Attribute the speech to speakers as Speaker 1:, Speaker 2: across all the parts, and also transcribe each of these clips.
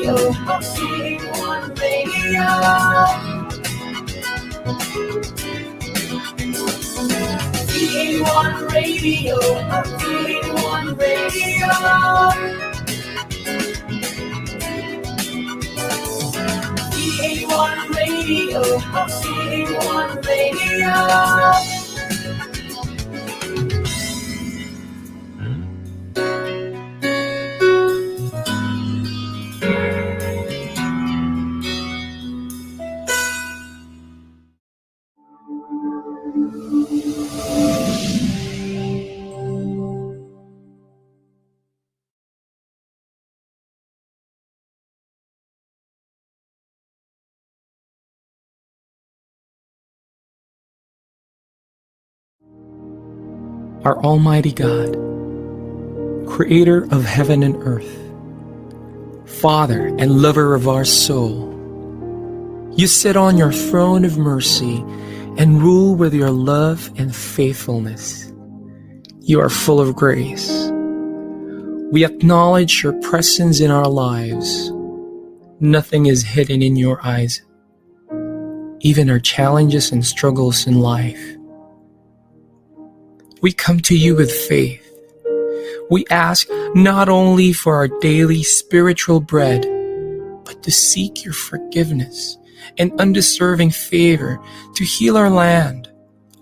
Speaker 1: Radio, VA1 Radio. VA1 Radio, VA1 Radio. VA1 Radio, VA1 Radio.
Speaker 2: Our Almighty God, Creator of heaven and earth, Father and lover of our soul, you sit on your throne of mercy and rule with your love and faithfulness. You are full of grace. We acknowledge your presence in our lives. Nothing is hidden in your eyes, even our challenges and struggles in life. We come to you with faith. We ask not only for our daily spiritual bread, but to seek your forgiveness and undeserving favor to heal our land,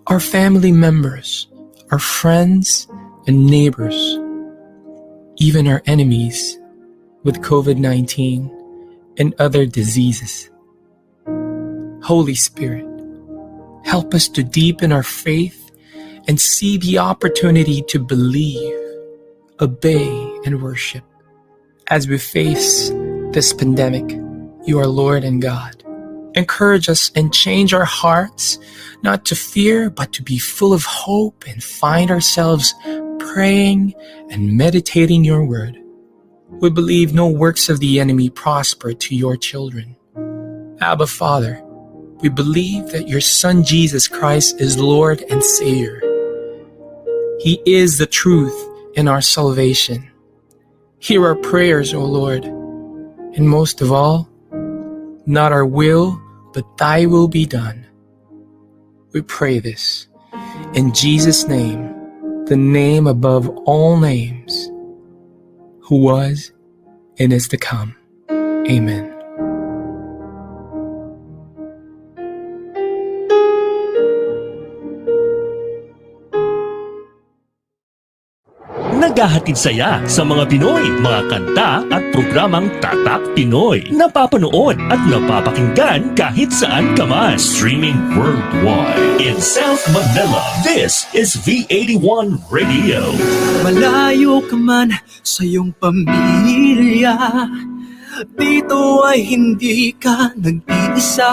Speaker 2: our family members, our friends and neighbors, even our enemies with COVID-19 and other diseases. Holy Spirit, help us to deepen our faith and see the opportunity to believe, obey, and worship. As we face this pandemic, you are Lord and God. Encourage us and change our hearts, not to fear, but to be full of hope and find ourselves praying and meditating your word. We believe no works of the enemy prosper to your children. Abba, Father, we believe that your Son Jesus Christ is Lord and Savior. He is the truth in our salvation. Hear our prayers, O Lord, and most of all, not our will, but thy will be done. We pray this in Jesus' name, the name above all names, who was and is to come. Amen.
Speaker 3: Naghahatid saya sa mga Pinoy, mga kanta at programang Tatak Pinoy. Napapanood at napapakinggan kahit saan ka man. Streaming worldwide. In South Manila, this is V81 Radio.
Speaker 4: Malayo ka man sa iyong pamilya, dito ay hindi ka nag-iisa.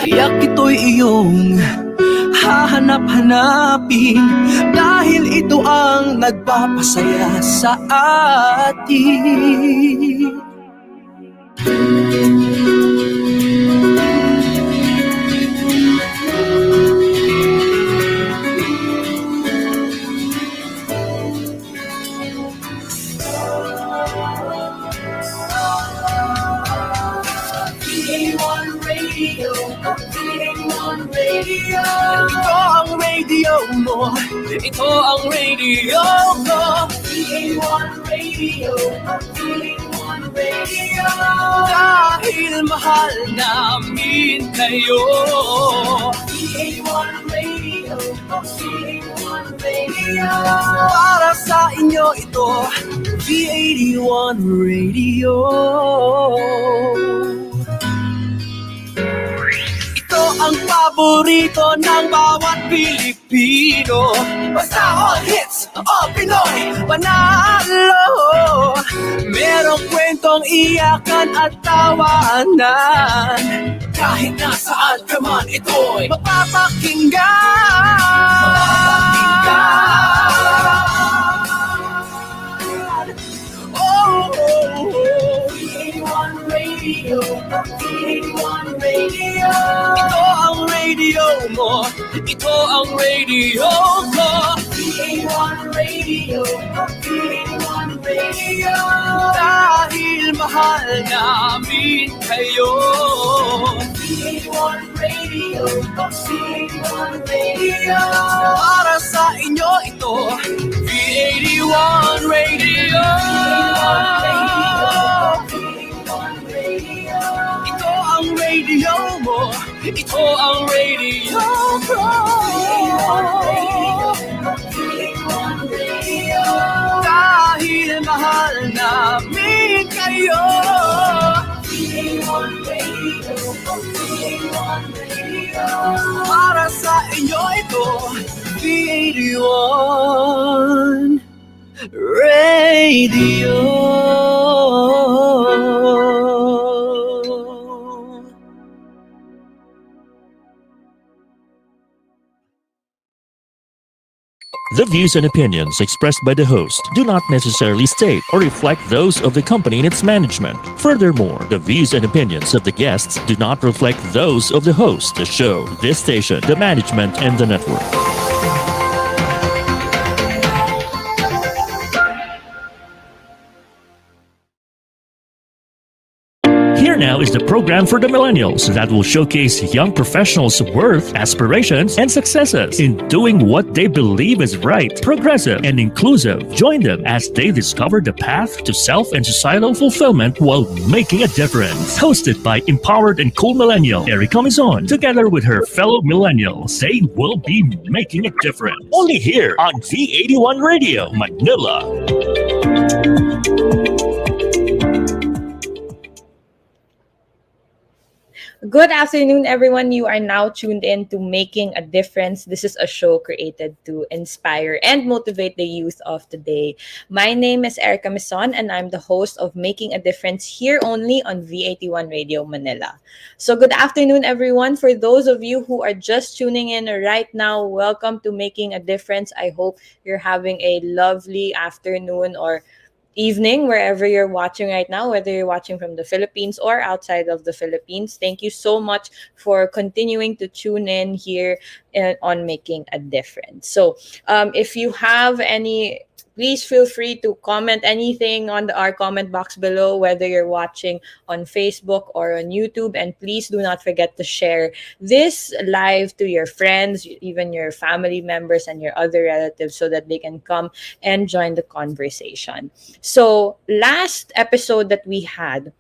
Speaker 4: Tiyak ito'y iyong hahanap-hanapin, dahil ito ang nagpapasaya sa atin. Ito ang radio mo, ito ang radio ko. VA1 Radio, VA1 Radio. Dahil mahal namin kayo. VA1 Radio, VA1 Radio. Para sa inyo ito, V81 Radio. Ito ang paborito ng bawat Pilipino. Basta all hits, all Pinoy, panalo. Merong kwentong iyakan at tawanan. Kahit nasaan ka man, ito'y mapapakinggan. Oh, V81 Radio, V81 Radio. Ito ang radio mo, ito ang radio ko. V81
Speaker 1: one radio, PA1 radio.
Speaker 4: Dahil mahal namin kayo.
Speaker 1: PA1 radio, PA1 radio.
Speaker 4: Para sa inyo ito, V81 Radio.
Speaker 1: PA1 radio.
Speaker 4: Ito ang radio mo, ito ang radio ko.
Speaker 1: PA1 radio.
Speaker 4: Dahil mahal namin kayo.
Speaker 1: PA1 radio, PA1 radio.
Speaker 4: Para sa inyo ito, V81 Radio.
Speaker 3: The views and opinions expressed by the host do not necessarily state or reflect those of the company and its management. Furthermore, the views and opinions of the guests do not reflect those of the host, the show, this station, the management, and the network. Here now is the program for the millennials that will showcase young professionals' worth, aspirations, and successes in doing what they believe is right, progressive, and inclusive. Join them as they discover the path to self and societal fulfillment while making a difference. Hosted by empowered and cool millennial Erika Mison, together with her fellow millennials, they will be making a difference. Only here on V81 Radio, Manila.
Speaker 5: Good afternoon, everyone. You are now tuned in to Making a Difference. This is a show created to inspire and motivate the youth of today. My name is Erika Mison, and I'm the host of Making a Difference here only on V81 Radio Manila. So good afternoon, everyone. For those of you who are just tuning in right now, welcome to Making a Difference. I hope you're having a lovely afternoon or evening wherever you're watching right now, whether you're watching from the Philippines or outside of the Philippines. Thank you so much for continuing to tune in here on Making a Difference. So if you have any, please feel free to comment anything on our comment box below, whether you're watching on Facebook or on YouTube. And please do not forget to share this live to your friends, even your family members and your other relatives, so that they can come and join the conversation. So last episode that we had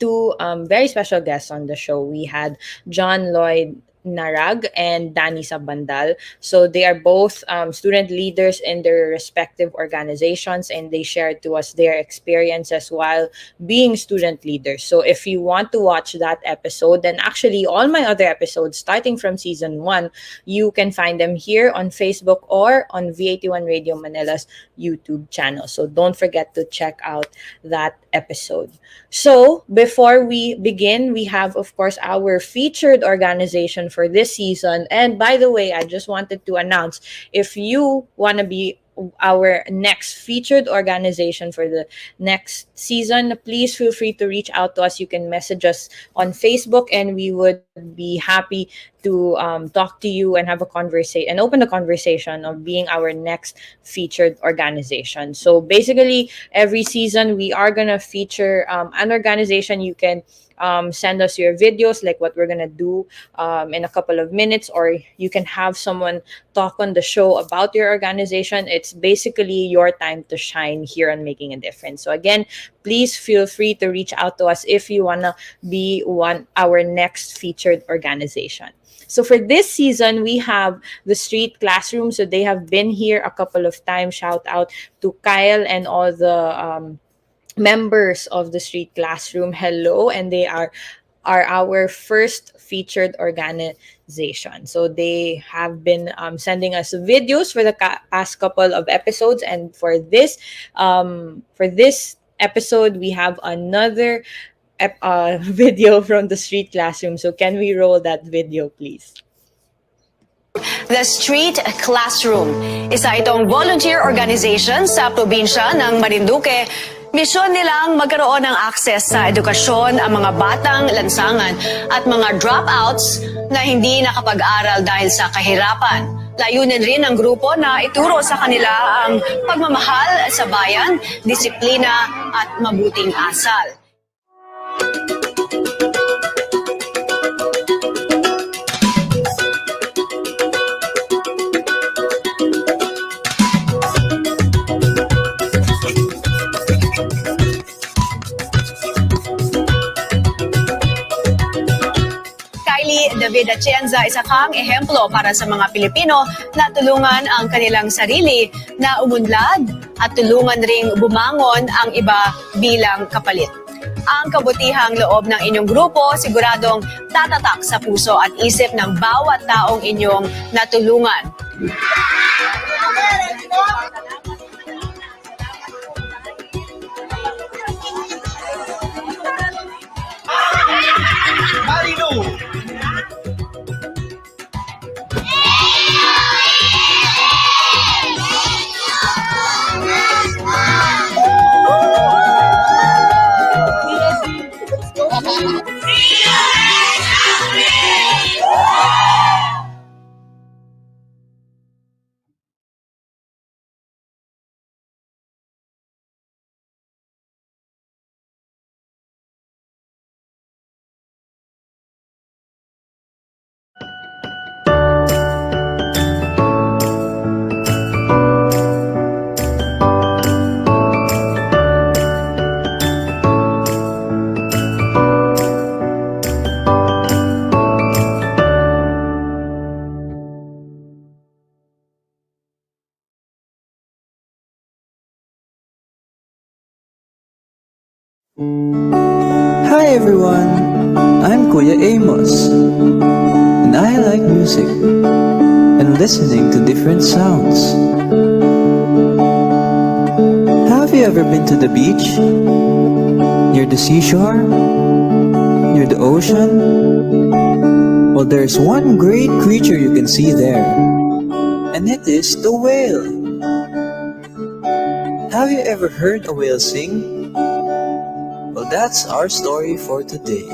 Speaker 5: two very special guests on the show. We had John Lloyd Narag and Danny Sabandal. So they are both student leaders in their respective organizations, and they shared to us their experiences while being student leaders. So if you want to watch that episode, then actually all my other episodes starting from season 1, you can find them here on Facebook or on V81 Radio Manila's YouTube channel. So don't forget to check out that episode. So before we begin, we have, of course, our featured organization for this season. And by the way, I just wanted to announce, if you want to be our next featured organization for the next season, please feel free to reach out to us. You can message us on Facebook, and we would be happy to talk to you and have a conversation and open the conversation of being our next featured organization. So basically, every season we are gonna feature an organization. You can send us your videos, like what we're gonna do in a couple of minutes, or you can have someone talk on the show about your organization. It's basically your time to shine here on Making a Difference. So again, please feel free to reach out to us if you wanna be our next featured organization. So for this season, we have the Street Classroom. So they have been here a couple of times. Shout out to Kyle and all the members of the Street Classroom. Hello, and they are our first featured organization. So they have been sending us videos for the past couple of episodes, and for this episode, we have another video from the Street Classroom. So can we roll that video, please?
Speaker 6: The Street Classroom. Isa itong volunteer organization sa probinsya ng Marinduque. Misyon nilang magkaroon ng access sa edukasyon ang mga batang lansangan at mga dropouts na hindi nakapag-aral dahil sa kahirapan. Layunin rin ng grupo na ituro sa kanila ang pagmamahal sa bayan, disiplina at mabuting asal. David Atienza, isa kang ehemplo para sa mga Pilipino na tulungan ang kanilang sarili na umunlad at tulungan ring bumangon ang iba bilang kapalit. Ang kabutihang loob ng inyong grupo siguradong tatatak sa puso at isip ng bawat taong inyong natulungan.
Speaker 4: Marino!
Speaker 7: Hi everyone, I'm Kuya Amos, and I like music and listening to different sounds. Have you ever been to the beach? Near the seashore? Near the ocean? Well, there's one great creature you can see there, and it is the whale. Have you ever heard a whale sing? Well, that's our story for today.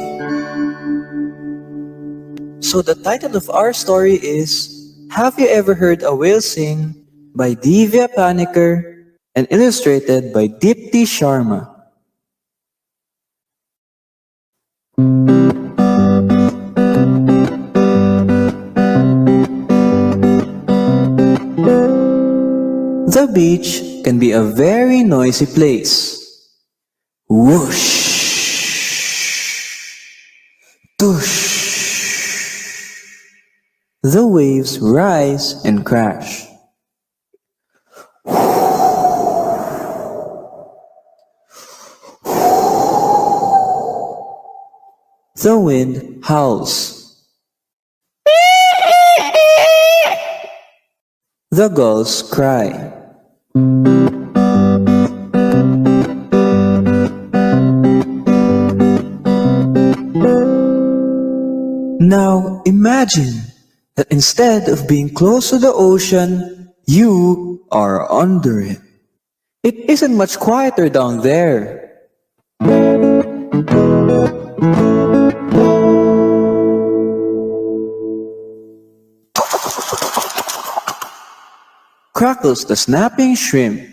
Speaker 7: So the title of our story is Have You Ever Heard a Whale Sing by Divya Panicker and illustrated by Deepti Sharma. The beach can be a very noisy place. Whoosh, tush. The waves rise and crash. The wind howls. The gulls cry. Now imagine that instead of being close to the ocean, you are under it. It isn't much quieter down there. Crackles the snapping shrimp.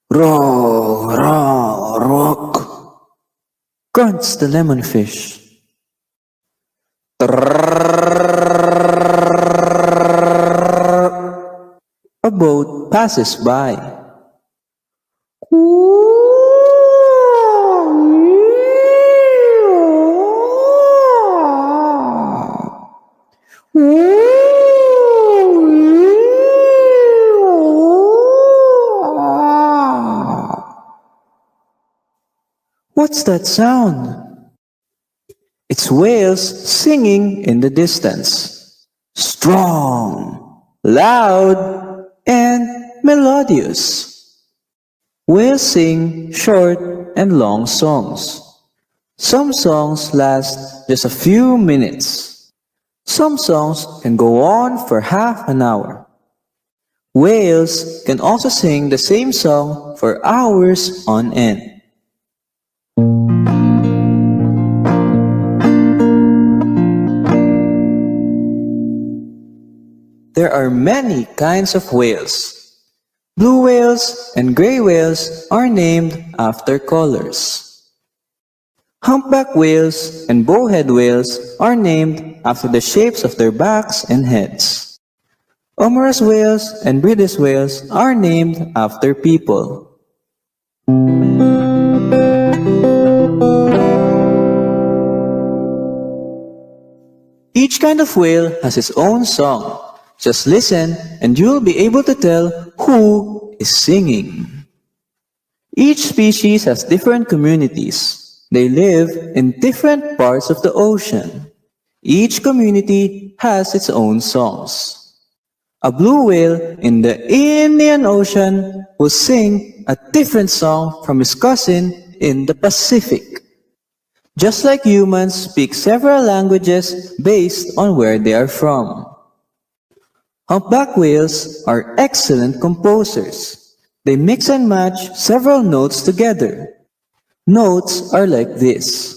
Speaker 7: Row, row, rock. Grunts the lemonfish. A boat passes by. What's that sound? It's whales singing in the distance. Strong, loud, and melodious. Whales sing short and long songs. Some songs last just a few minutes. Some songs can go on for half an hour. Whales can also sing the same song for hours on end. there are many kinds of whales. Blue whales and gray whales are named after colors. Humpback whales and bowhead whales are named after the shapes of their backs and heads. Humorous whales and British whales are named after people. Each kind of whale has its own song. Just listen and you'll be able to tell who is singing. Each species has different communities. They live in different parts of the ocean. Each community has its own songs. A blue whale in the Indian Ocean will sing a different song from his cousin in the Pacific. Just like humans speak several languages based on where they are from. Humpback whales are excellent composers. They mix and match several notes together. Notes are like this.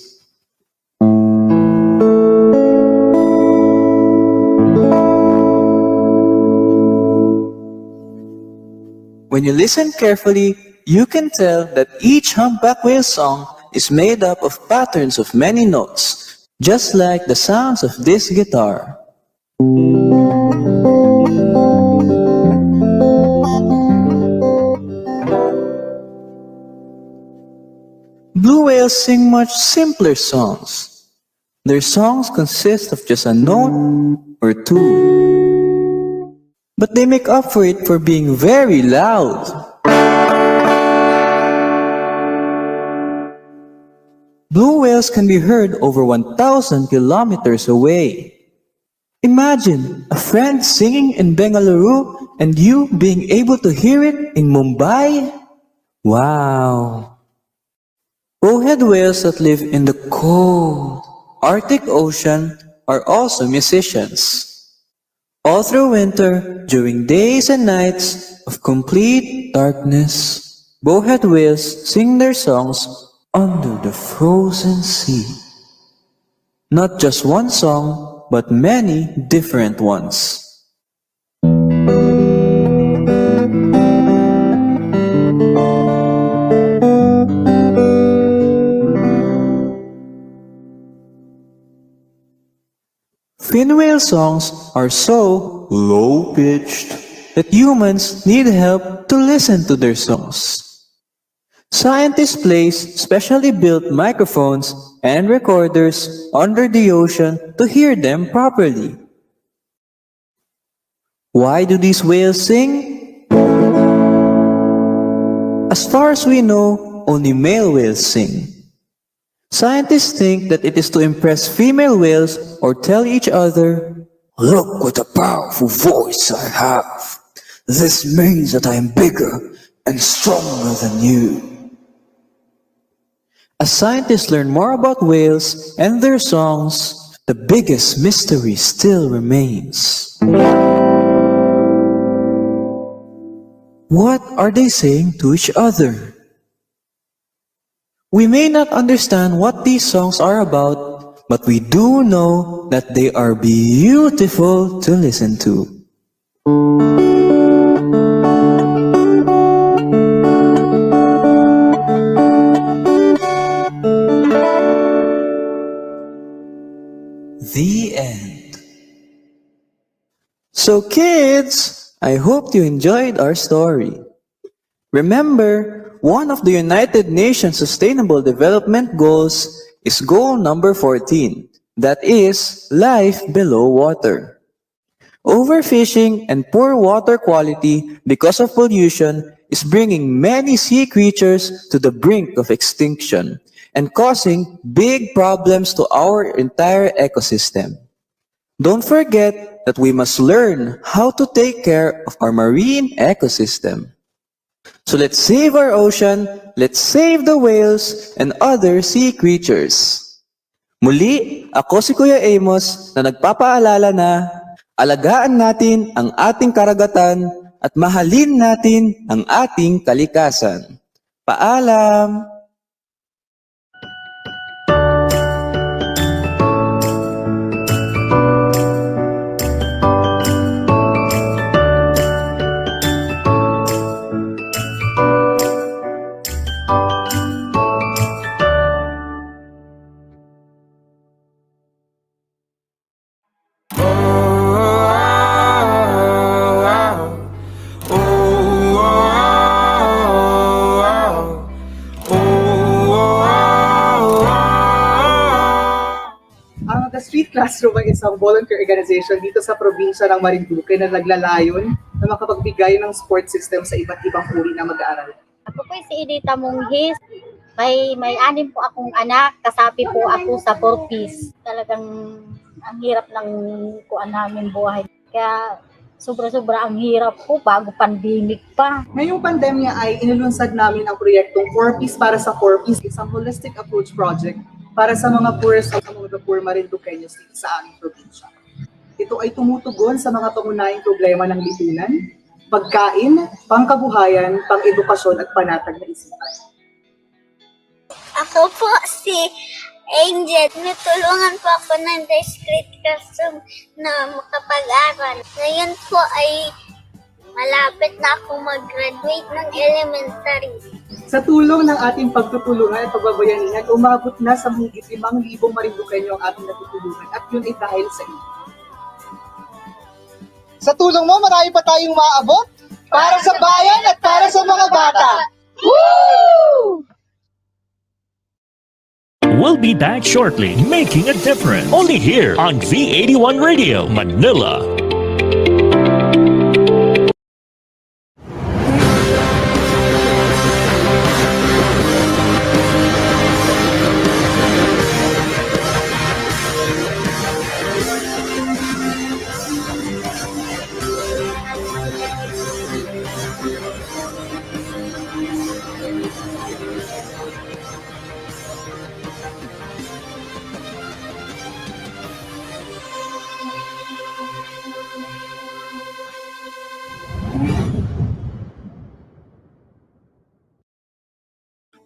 Speaker 7: When you listen carefully, you can tell that each humpback whale song is made up of patterns of many notes, just like the sounds of this guitar. Blue whales sing much simpler songs. Their songs consist of just a note or two. But they make up for it for being very loud. Blue whales can be heard over 1,000 kilometers away. Imagine a friend singing in Bengaluru and you being able to hear it in Mumbai. Wow! Bowhead whales that live in the cold Arctic Ocean are also musicians. All through winter, during days and nights of complete darkness, bowhead whales sing their songs under the frozen sea. Not just one song, but many different ones. Fin whale songs are so low-pitched that humans need help to listen to their songs. Scientists place specially built microphones and recorders under the ocean to hear them properly. Why do these whales sing? As far as we know, only male whales sing. Scientists think that it is to impress female whales or tell each other, "Look what a powerful voice I have. This means that I am bigger and stronger than you." As scientists learn more about whales and their songs, the biggest mystery still remains. What are they saying to each other? We may not understand what these songs are about, but we do know that they are beautiful to listen to. The end. So kids, I hope you enjoyed our story. Remember, one of the United Nations Sustainable Development Goals is goal number 14, that is, life below water. Overfishing and poor water quality because of pollution is bringing many sea creatures to the brink of extinction and causing big problems to our entire ecosystem. Don't forget that we must learn how to take care of our marine ecosystem. So let's save our ocean, let's save the whales and other sea creatures. Muli, ako si Kuya Amos na nagpapaalala na alagaan natin ang ating karagatan at mahalin natin ang ating kalikasan. Paalam!
Speaker 8: Classroom ay isang volunteer organization dito sa probinsya ng Marinduque na naglalayon na makapagbigay ng support system sa iba't ibang uri ng mag-aaral.
Speaker 9: Ako po si Edita Monghis. May anim po akong anak, kasapi po ako sa 4 piece. Talagang ang hirap ng kuan namin buhay. Kaya sobra-sobra ang hirap po bago pandemic pa.
Speaker 8: Ngayong pandemya ay inilunsad namin ang proyektong 4-piece para sa 4-piece, isang holistic approach project para sa mga poorest at mga poor Marinduqueños dito sa aming probinsya. Ito ay tumutugon sa mga pangunahing problema ng lipunan, pagkain, pangkabuhayan, pang-edukasyon at panatag na isipan.
Speaker 10: Ako po si Angel. Natulungan po ako ng discrete classroom na makapag-aral. Ngayon po ay malapit na ako mag-graduate ng elementary.
Speaker 8: Sa tulong ng ating pagtutulungan at pagbabayanihan, umabot na sa higit 5,000 Marinduqueño ang ating natutulungan at yun ay dahil sa iyo.
Speaker 11: Sa tulong mo, marami pa tayong maabot para sa bayan at para sa mga bata. Woo!
Speaker 3: We'll be back shortly, making a difference. Only here on V81 Radio, Manila.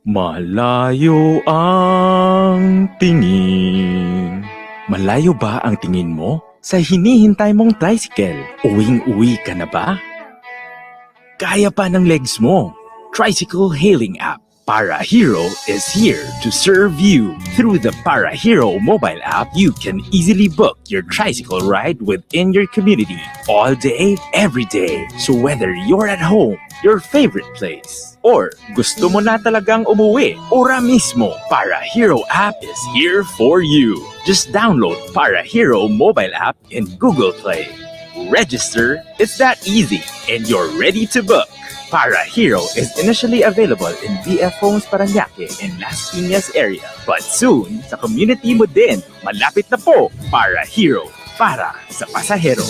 Speaker 12: Malayo ang tingin. Malayo ba ang tingin mo sa hinihintay mong tricycle? Uwing-uwi ka na ba? Kaya pa ng legs mo. Tricycle hailing app Pyro Hero is here to serve you. Through the Pyro Hero mobile app, you can easily book your tricycle ride within your community all day, every day. So whether you're at home, your favorite place, or gusto mo na talagang umuwi, ora mismo, Pyro Hero app is here for you. Just download Pyro Hero mobile app in Google Play. Register, it's that easy, and you're ready to book. Pyro Hero is initially available in BF Homes Parañaque and Las Piñas area. But soon, sa community mo din, malapit na po, Pyro Hero, para sa pasahero.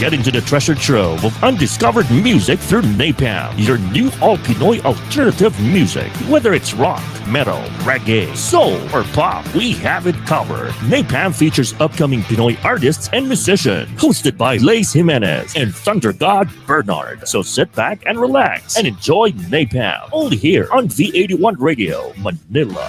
Speaker 3: Get into the treasure trove of undiscovered music through Napalm, your new all-Pinoy alternative music. Whether it's rock, metal, reggae, soul, or pop, we have it covered. Napalm features upcoming Pinoy artists and musicians, hosted by Lace Jimenez and Thunder God Bernard. So sit back and relax and enjoy Napalm, only here on V81 Radio, Manila.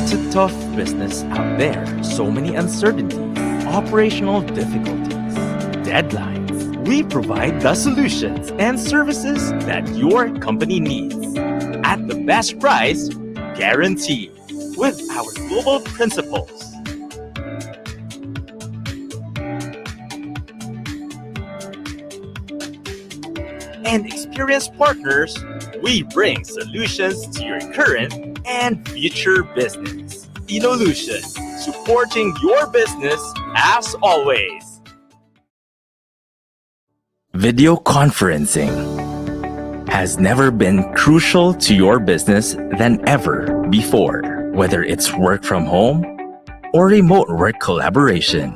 Speaker 12: It's a tough business out there. So many uncertainties, operational difficulties, deadlines. We provide the solutions and services that your company needs at the best price, guaranteed, with our global principles. And experienced partners, we bring solutions to your current and future business. EDULLAN, supporting your business as always. Video conferencing has never been crucial to your business than ever before. Whether it's work from home or remote work collaboration,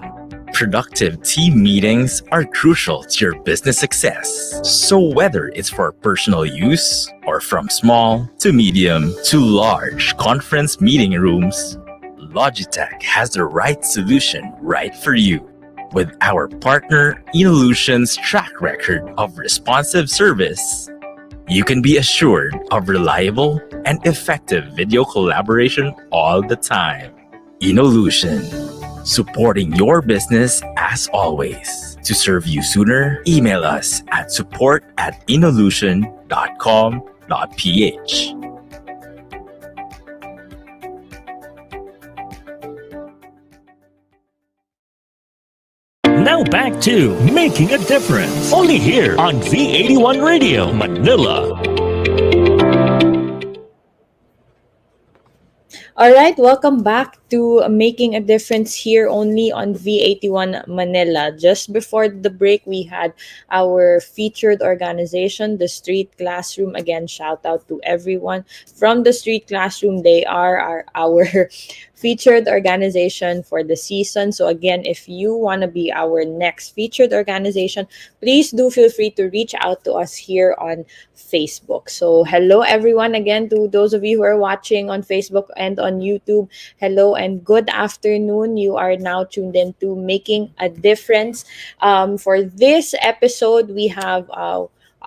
Speaker 12: productive team meetings are crucial to your business success. So whether it's for personal use or from small to medium to large conference meeting rooms, Logitech has the right solution right for you. With our partner EDULLAN's track record of responsive service, you can be assured of reliable and effective video collaboration all the time. EDULLAN, supporting your business as always. To serve you sooner, email us at support@inolution.com.ph.
Speaker 3: Now Now back to Making a Difference. Only here on V81 Radio, Manila.
Speaker 5: All right, welcome back to Making a Difference here only on V81 Manila. Just before the break, we had our featured organization, the Street Classroom. Again, shout out to everyone from the Street Classroom. They are our featured organization for the season. So again, if you want to be our next featured organization, please do feel free to reach out to us here on Facebook. So hello everyone again to those of you who are watching on Facebook and on YouTube. Hello and good afternoon. You are now tuned in to Making a Difference. For this episode, we have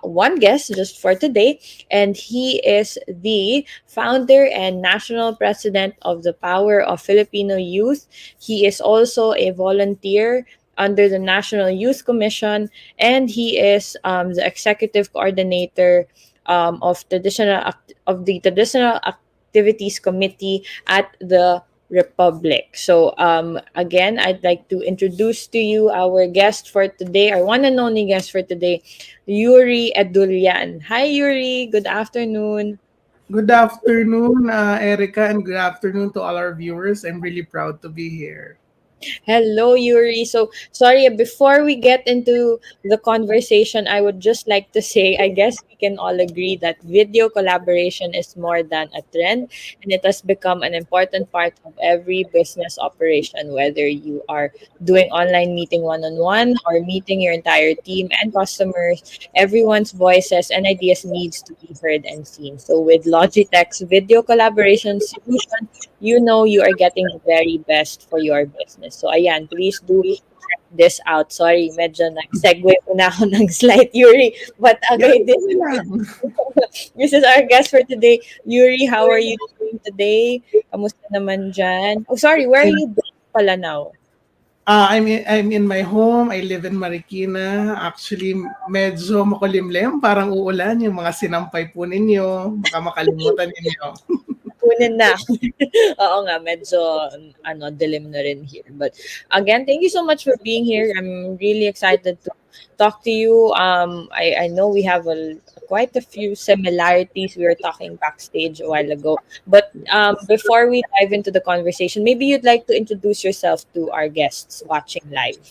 Speaker 5: one guest just for today, and he is the founder and national president of the Power of Filipino Youth. He is also a volunteer under the National Youth Commission, and he is the executive coordinator of the Traditional Activities Committee at the Republic. So again, I'd like to introduce to you our guest for today, our one and only guest for today, YURI EDULLAN. Hi YURI, good afternoon.
Speaker 13: Good afternoon, Erika, and good afternoon to all our viewers. I'm really proud to be here.
Speaker 5: Hello, Yuri. So, sorry, before we get into the conversation, I would just like to say, I guess we can all agree that video collaboration is more than a trend, and it has become an important part of every business operation, whether you are doing online meeting one-on-one or meeting your entire team and customers. Everyone's voices and ideas needs to be heard and seen. So, with Logitech's video collaboration solution, you know you are getting the very best for your business. So ayan, please do check this out. Sorry, medyo nag-segue po na ako ng slight, Yuri. But okay, this is our guest for today. Yuri, how are you doing today? Kamusta naman dyan? Oh, sorry, where are you pala now?
Speaker 13: I'm in my home. I live in Marikina. Actually, medyo makulimlim. Parang uulan yung mga sinampay po ninyo. Baka makalimutan ninyo.
Speaker 5: Kunin na. Oo nga, medyo dilim na rin here. But again, thank you so much for being here. I'm really excited to talk to you. I know we have quite a few similarities. We were talking backstage a while ago. But before we dive into the conversation, maybe you'd like to introduce yourself to our guests watching live.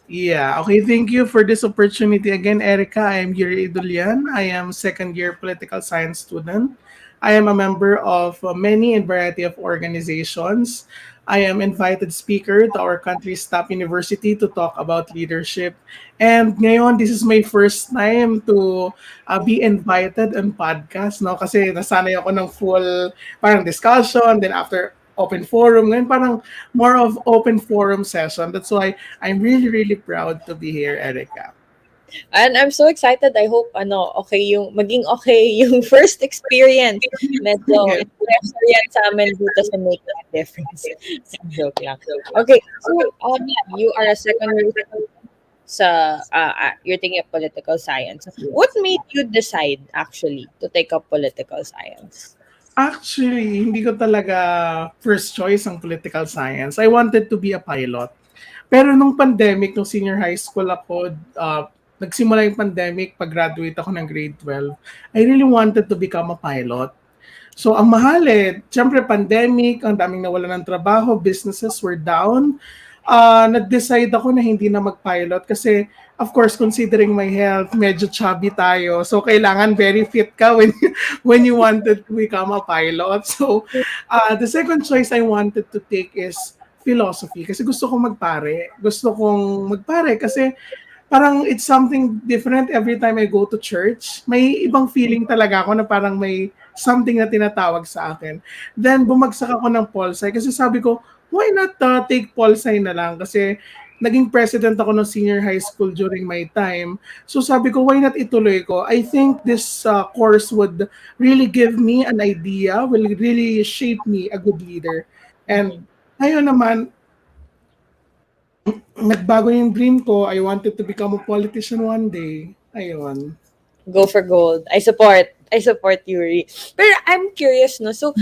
Speaker 13: Yeah, okay. Thank you for this opportunity again, Erika. I am YURI EDULLAN. I am second-year political science student. I am a member of many and variety of organizations. I am invited speaker to our country's top university to talk about leadership. And ngayon, this is my first time to be invited on podcast, no? Kasi nasanay ako ng full parang discussion, then after open forum, ngayon parang more of open forum session. That's why I'm really, really proud to be here, Erika.
Speaker 5: And I'm so excited. I hope maging okay yung first experience. Medyo pressure yan sa amin dito sa Make a Difference. Joke lang. Okay, so you are a second year you're taking up political science. What made you decide actually to take up political science?
Speaker 13: Actually, hindi ko talaga first choice ang political science. I wanted to be a pilot. Pero nung pandemic, nung senior high school ako, nagsimula yung pandemic, pag-graduate ako ng grade 12, I really wanted to become a pilot. So, ang mahal siyempre pandemic, ang daming nawala ng trabaho, businesses were down. Nag-decide ako na hindi na mag-pilot kasi, of course, considering my health, medyo chubby tayo. So, kailangan very fit ka when you wanted to become a pilot. So, the second choice I wanted to take is philosophy kasi gusto kong magpare. Gusto kong magpare kasi parang it's something different every time I go to church. May ibang feeling talaga ako na parang may something na tinatawag sa akin. Then bumagsak ako ng Pol-Sci kasi sabi ko, why not take Pol-Sci na lang? Kasi naging president ako ng senior high school during my time. So sabi ko, why not ituloy ko? I think this course would really give me an idea, will really shape me a good leader. And ngayon naman, nagbago yung dream ko. I wanted to become a politician one day. Ayun.
Speaker 5: Go for gold. I support Yuri. Pero I'm curious, no? So,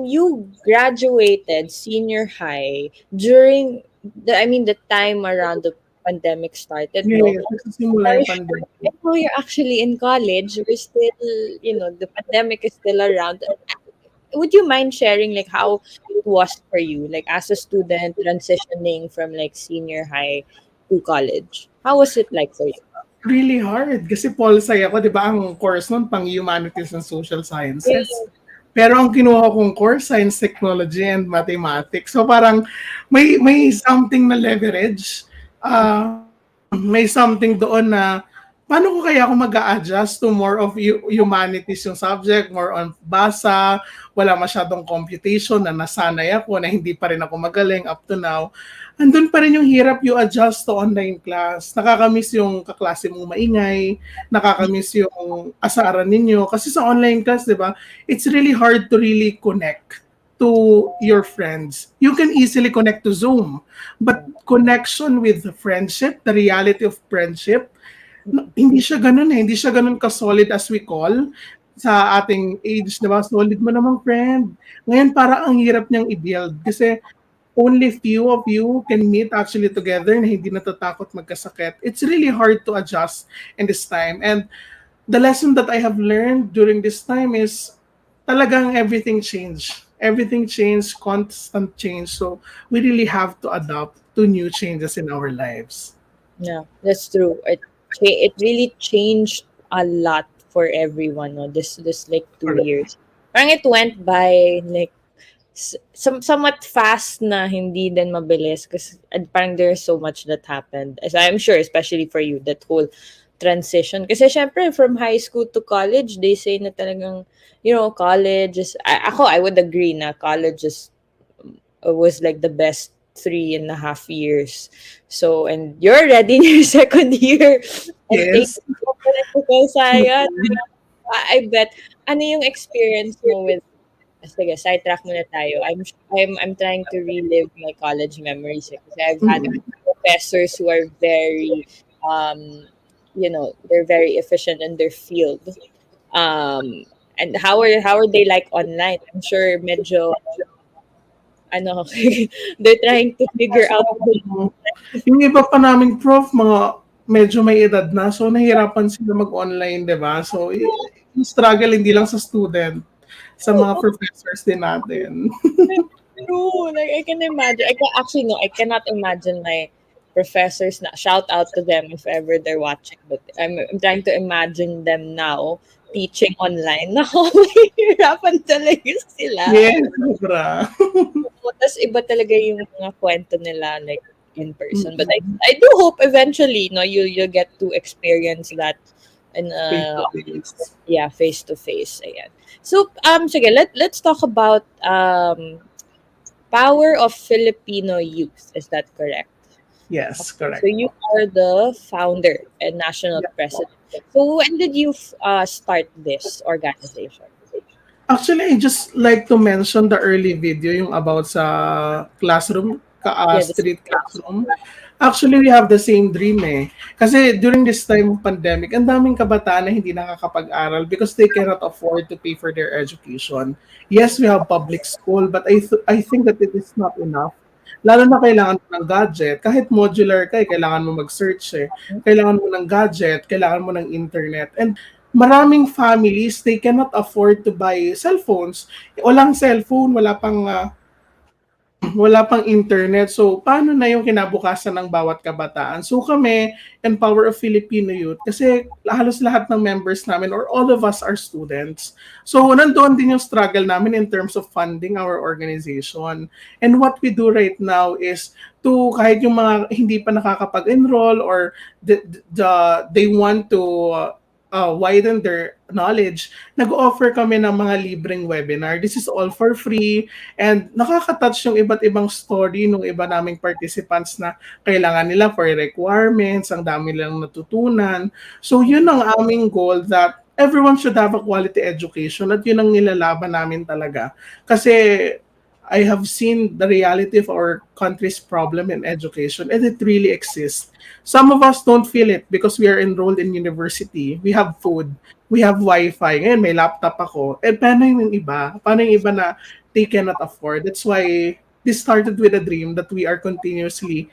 Speaker 5: you graduated senior high during the time around the pandemic started, no?
Speaker 13: Yes, nagsisimula yung pandemic.
Speaker 5: I know you're actually in college. We're still, the pandemic is still around. Would you mind sharing like how it was for you, like as a student transitioning from like senior high to college? How was it like for you?
Speaker 13: Really hard kasi pol sci ako, 'di ba? Ang course nun pang humanities and social sciences. Pero ang kinuha kong course, science, technology, and mathematics. So parang may something na leverage. May something doon na paano ko kaya ako mag-a-adjust to more of humanities yung subject, more on basa, wala masyadong computation na nasanay ako na hindi pa rin ako magaling up to now. Andun pa rin yung hirap you adjust to online class. Nakakamiss yung kaklase mong maingay, nakakamiss yung asaran ninyo. Kasi sa online class, di ba, it's really hard to really connect to your friends. You can easily connect to Zoom, but connection with friendship, the reality of friendship, hindi siya ganun hindi siya ganun ka-solid as we call sa ating age, diba? Solid mo namang friend. Ngayon, para ang hirap niyang i-build kasi only few of you can meet actually together na hindi natatakot magkasakit. It's really hard to adjust in this time. And the lesson that I have learned during this time is talagang everything changed. Everything changed, constant change. So we really have to adapt to new changes in our lives.
Speaker 5: Yeah, that's true. It really changed a lot for everyone. No? This like 2 years. Parang it went by like somewhat fast na hindi din mabilis kasi parang there's so much that happened. As I'm sure, especially for you, that whole transition. Kasi syempre, from high school to college, they say na talagang, college is, I would agree na college was like the best 3.5 years. So, and you're already in your second year.
Speaker 13: Yes.
Speaker 5: I bet, ano yung experience mo with, sige, sidetrack muna tayo. I'm trying to relive my college memories kasi I've had professors who are very, they're very efficient in their field. And how are they like online? I'm sure medyo they're trying to figure out.
Speaker 13: Yung iba pa naming prof, mga medyo may edad na, so nahirapan sila mag-online, di ba? So, yung struggle hindi lang sa student, sa mga professors din natin.
Speaker 5: True. Like, I can imagine. I cannot imagine my professors na. Shout out to them if ever they're watching. But I'm trying to imagine them now teaching online. Naku, mahirapan talaga sila.
Speaker 13: Yes, sobra.
Speaker 5: Tapos iba talaga yung mga kwento nila like in person. But I do hope eventually, you'll get to experience that in face to face. Ayan. So sige, let's talk about Power of Filipino Youth. Is that correct?
Speaker 13: Yes, correct.
Speaker 5: So you are the founder and national president. So when did you start this organization?
Speaker 13: Actually, I just like to mention the early video yung about sa classroom, street classroom. Actually, we have the same dream Kasi during this time of pandemic, ang daming kabataan na hindi nakakapag-aral because they cannot afford to pay for their education. Yes, we have public school, but I think that it is not enough. Lalo na kailangan mo ng gadget. Kahit modular ka, kailangan mo mag-search Kailangan mo ng gadget, kailangan mo ng internet. And maraming families, they cannot afford to buy cellphones. Walang cellphone, wala pang internet. So, paano na yung kinabukasan ng bawat kabataan? So, kami, Power of Filipino Youth, kasi halos lahat ng members namin or all of us are students. So, nandoon din yung struggle namin in terms of funding our organization. And what we do right now is to, kahit yung mga hindi pa nakakapag-enroll or they want to widen their knowledge, nag-offer kami ng mga libreng webinar. This is all for free and nakaka-touch yung iba't ibang story ng iba naming participants na kailangan nila for requirements, ang dami nilang natutunan. So yun ang aming goal, that everyone should have a quality education at yun ang nilalaban namin talaga. Kasi I have seen the reality of our country's problem in education and it really exists. Some of us don't feel it because we are enrolled in university. We have food. We have Wi-Fi. Ngayon, may laptop ako. Paano yung iba? Paano yung iba na they cannot afford? That's why this started with a dream that we are continuously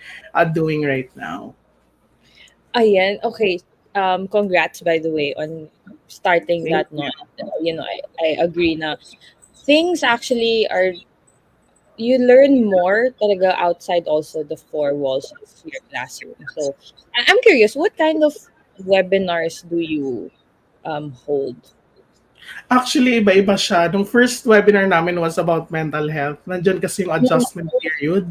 Speaker 13: doing right now.
Speaker 5: Ayan, okay. Congrats by the way on starting
Speaker 13: Thank
Speaker 5: that, no.
Speaker 13: you.
Speaker 5: I agree na things actually are you learn more talaga outside also the four walls of your classroom. So I'm curious, what kind of webinars do you hold?
Speaker 13: Actually, iba-iba siya. Nung first webinar namin was about mental health. Nandiyan kasi yung adjustment period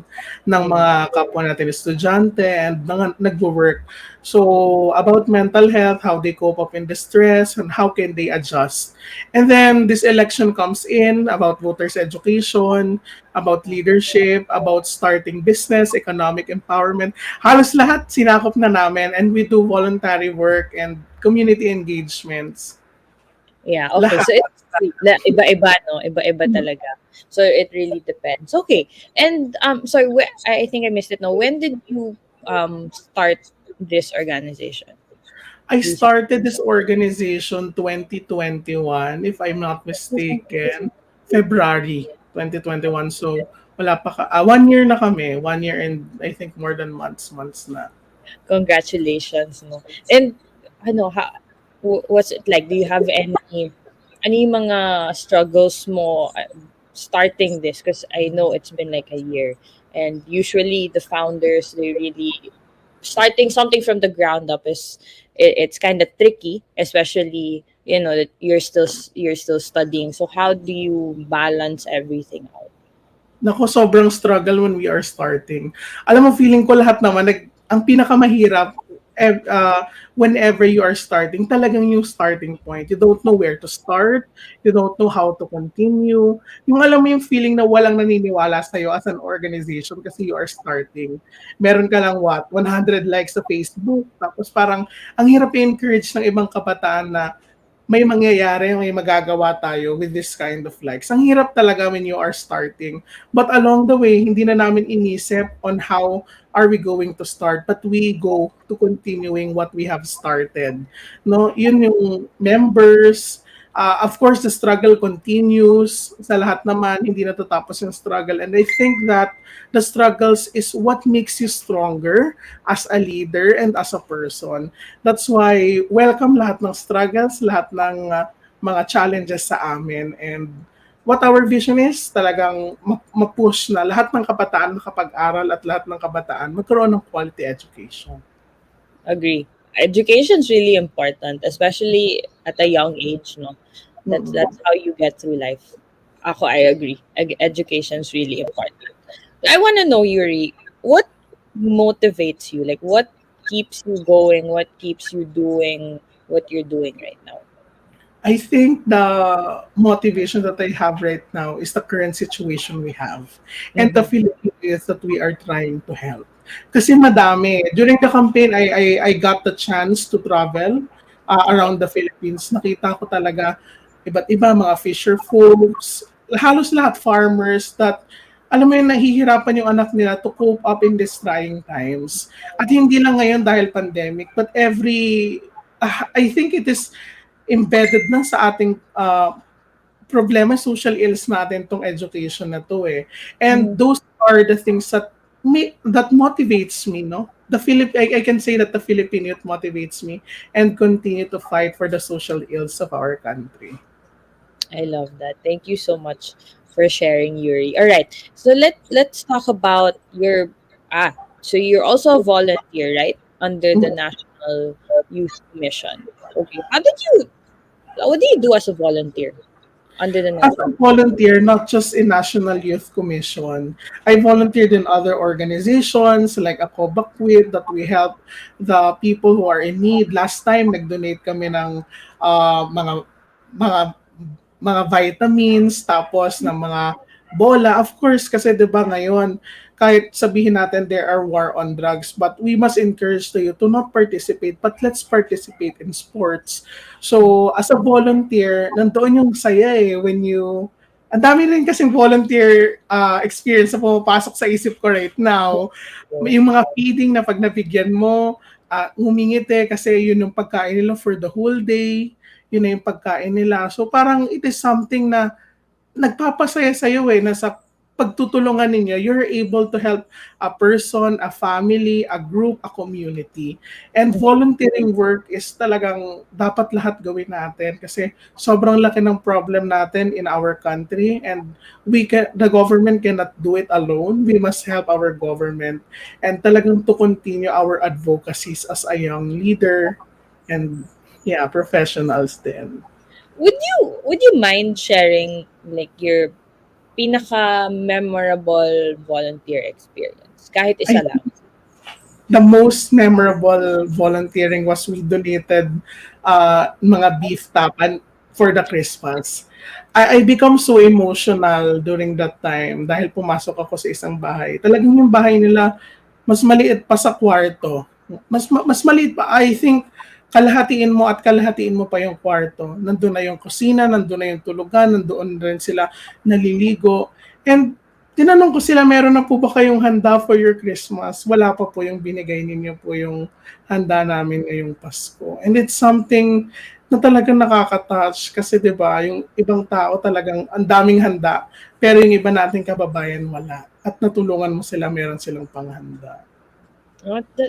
Speaker 13: ng mga kapwa natin estudyante and mga nagwo-work. So, about mental health, how they cope up in the stress, and how can they adjust. And then, this election comes in about voters' education, about leadership, about starting business, economic empowerment. Halos lahat sinakop na namin and we do voluntary work and community engagements.
Speaker 5: Yeah, okay.
Speaker 13: Lahat.
Speaker 5: So iba-iba, no? Iba-iba talaga. So it really depends. Okay. And sorry, I think I missed it now. When did you start this organization?
Speaker 13: I
Speaker 5: Recent.
Speaker 13: started this organization 2021, if I'm not mistaken, February 2021. So, wala pa 1 year na kami. 1 year and I think more than months na.
Speaker 5: Congratulations, no. And what's it like? Do you have any mga struggles mo starting this? Because I know it's been like a year, and usually the founders, they really starting something from the ground up it's kind of tricky, especially that you're still studying. So how do you balance everything out?
Speaker 13: Naku, sobrang struggle when we are starting. Alam mo, feeling ko lahat naman, ang pinakamahirap, whenever you are starting, talagang yung starting point. You don't know where to start, you don't know how to continue. Yung alam mo yung feeling na walang naniniwala sa'yo as an organization kasi you are starting. Meron ka lang 100 likes sa Facebook, tapos parang ang hirap i-encourage ng ibang kabataan na may mangyayari, may magagawa tayo with this kind of likes. Ang hirap talaga when you are starting. But along the way, hindi na namin inisip on how are we going to start, but we go to continuing what we have started. No, yun yung members. Of course, the struggle continues. Sa lahat naman, hindi natatapos yung struggle. And I think that the struggles is what makes you stronger as a leader and as a person. That's why welcome lahat ng struggles, lahat ng mga challenges sa amin. And what our vision is, talagang ma-push na lahat ng kabataan makapag-aral at lahat ng kabataan magkaroon ng quality education.
Speaker 5: Agree. Education is really important, especially at a young age, no? That's how you get through life. I agree. Education is really important. I want to know, Yuri, what motivates you? Like, what keeps you going? What keeps you doing what you're doing right now?
Speaker 13: I think the motivation that I have right now is the current situation we have and the
Speaker 5: Mhm.
Speaker 13: Filipinos that we are trying to help. Kasi madami. During the campaign, I got the chance to travel around the Philippines. Nakita ko talaga iba't iba, mga fisher folks, halos lahat farmers that alam mo yun, nahihirapan yung anak nila to cope up in these trying times. At hindi lang ngayon dahil pandemic, but I think it is embedded na sa ating problema, social ills natin tong education na to eh. And
Speaker 5: Mhm.
Speaker 13: those are the things that motivates me, no? I can say that the Filipino youth motivates me and continue to fight for the social ills of our country.
Speaker 5: I love that. Thank you so much for sharing, Yuri. All right. So let's talk about your so you're also a volunteer, right? Under the National Youth Commission. Okay. What do you do as a volunteer under the
Speaker 13: As a
Speaker 5: National?
Speaker 13: volunteer, not just in National Youth Commission, I volunteered in other organizations like Ako Bakwit that we help the people who are in need. Last time, nag-donate kami ng mga mga mga vitamins, tapos ng mga bola. Of course, kasi 'di ba ngayon, kahit sabihin natin there are war on drugs, but we must encourage you to not participate, but let's participate in sports. So, as a volunteer, nandoon yung saya eh when you ang dami rin kasing volunteer experience na pumapasok sa isip ko right now. Yung mga feeding na pag nabigyan mo, ngumingiti kasi yun yung pagkain nila for the whole day, yun na yung pagkain nila. So parang it is something na nagpapasaya sa'yo eh, na sa pagtutulungan ninyo, you're able to help a person, a family, a group, a community. And volunteering work is talagang dapat lahat gawin natin kasi sobrang laki ng problem natin in our country, and the government cannot do it alone. We must help our government and talagang to continue our advocacies as a young leader and professionals then.
Speaker 5: Would you mind sharing like your pinaka memorable volunteer experience? Kahit isa lang.
Speaker 13: The most memorable volunteering was we donated mga beef tapan for the Christmas. I become so emotional during that time dahil pumasok ako sa isang bahay. Talagang yung bahay nila mas maliit pa sa kwarto. Mas maliit pa. I think kalahatiin mo pa yung kwarto. Nandun na yung kusina, nandun na yung tulugan, nandun rin sila naliligo. And tinanong ko sila, meron na po ba kayong handa for your Christmas? Wala pa po, yung binigay ninyo po yung handa namin ngayong Pasko. And it's something na talagang nakaka-touch kasi 'di ba, yung ibang tao talagang ang daming handa, pero yung iba nating kababayan wala. At natulungan mo sila, meron silang panghanda.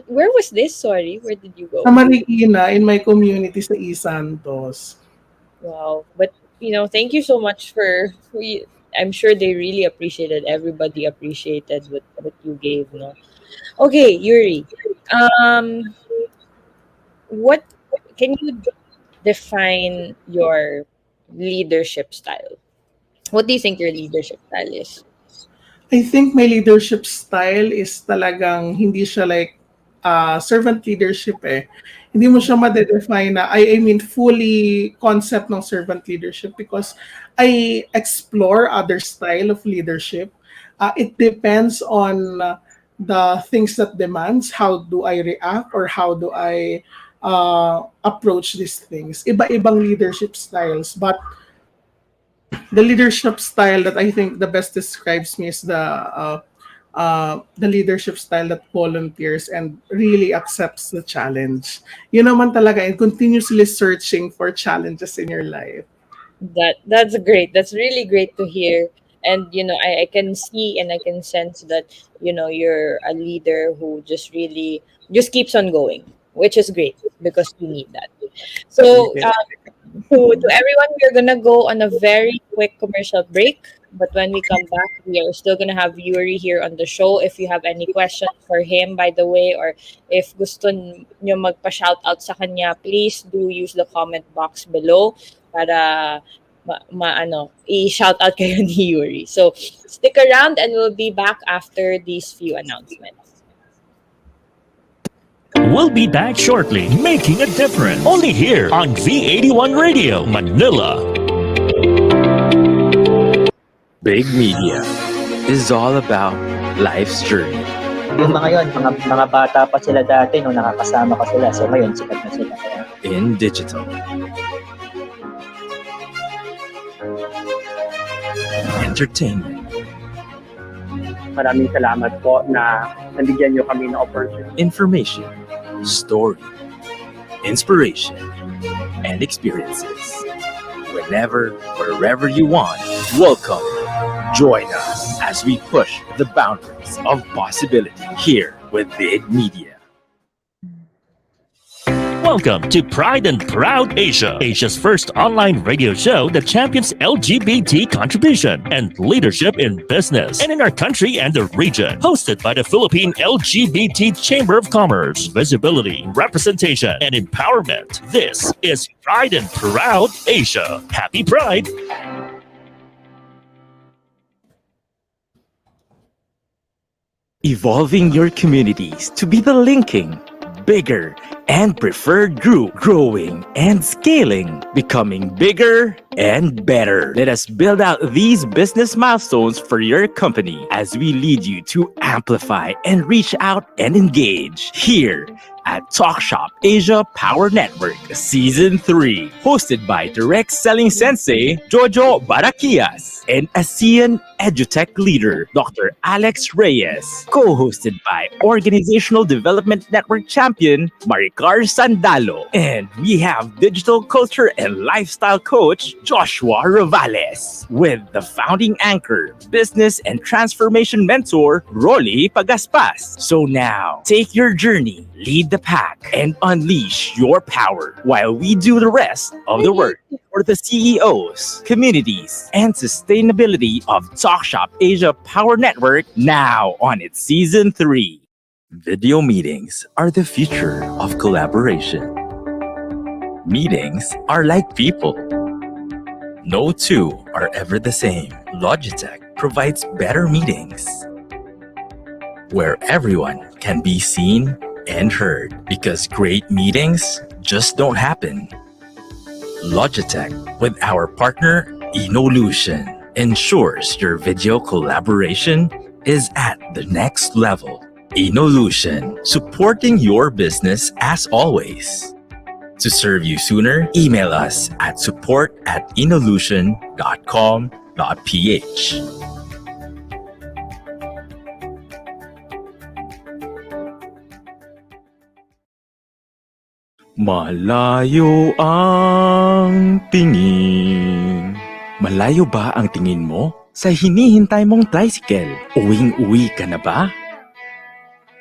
Speaker 5: Where was this? Sorry, where did you go?
Speaker 13: Sa Marikina, in my community sa Santos.
Speaker 5: Wow. But, thank you so much I'm sure they really appreciated, everybody appreciated what you gave, no? Okay, Yuri. What can you define your leadership style? What do you think your leadership style is?
Speaker 13: I think my leadership style is talagang hindi siya like servant leadership eh. Hindi mo siya ma-define na, I mean fully concept ng servant leadership because I explore other style of leadership. It depends on the things that demands, how do I react or how do I approach these things. Iba-ibang leadership styles, but the leadership style that I think the best describes me is the leadership style that volunteers and really accepts the challenge. Yun naman talaga, and continuously searching for challenges in your life.
Speaker 5: That's great. That's really great to hear. And I can see and I can sense that you're a leader who just keeps on going, which is great because we need that. So to everyone, we're gonna go on a very quick commercial break. But when we come back, we are still gonna have Yuri here on the show. If you have any questions for him, by the way, or if gusto nyo magpa-shoutout sa kanya, please do use the comment box below para i-shoutout kayo ni Yuri. So stick around and we'll be back after these few announcements.
Speaker 3: We'll be back shortly, making a difference. Only here on V81 Radio, Manila.
Speaker 12: Big Media is all about life's journey.
Speaker 14: Yung mga yun, mga bata pa sila dati nung nakakasama ko sila. So ngayon, sikat na sila.
Speaker 12: In digital. Entertainment.
Speaker 15: Maraming salamat po na nabigyan niyo kami ng opportunity.
Speaker 12: Information, story, inspiration, and experiences. Whenever, wherever you want, welcome. Join us as we push the boundaries of possibility here with Vid Media.
Speaker 3: Welcome to Pride and Proud Asia, Asia's first online radio show that champions LGBT contribution and leadership in business and in our country and the region. Hosted by the Philippine LGBT Chamber of Commerce, visibility, representation, and empowerment. This is Pride and Proud Asia. Happy Pride!
Speaker 12: Evolving your communities to be the linking, bigger, and preferred group, growing and scaling, becoming bigger and better. Let us build out these business milestones for your company as we lead you to amplify and reach out and engage here at Talk Shop Asia Power Network Season 3, hosted by Direct Selling Sensei Jojo Barakias and ASEAN EduTech leader Dr. Alex Reyes, co-hosted by Organizational Development Network champion Maricar Sandalo. And we have digital culture and lifestyle coach Joshua Rivales, with the founding anchor, business and transformation mentor, Rolly Pagaspas. So now, take your journey, lead the pack, and unleash your power while we do the rest of the work for the CEOs, communities, and sustainability of TalkShop Asia Power Network now on its Season 3. Video meetings are the future of collaboration. Meetings are like people. No two are ever the same. Logitech provides better meetings where everyone can be seen and heard, because great meetings just don't happen. Logitech, with our partner EDULLAN, ensures your video collaboration is at the next level. EDULLAN, supporting your business as always. To serve you sooner, email us at support@inolution.com.ph. Malayo ang tingin. Malayo ba ang tingin mo sa hinihintay mong tricycle? Uwing-uwi ka na ba?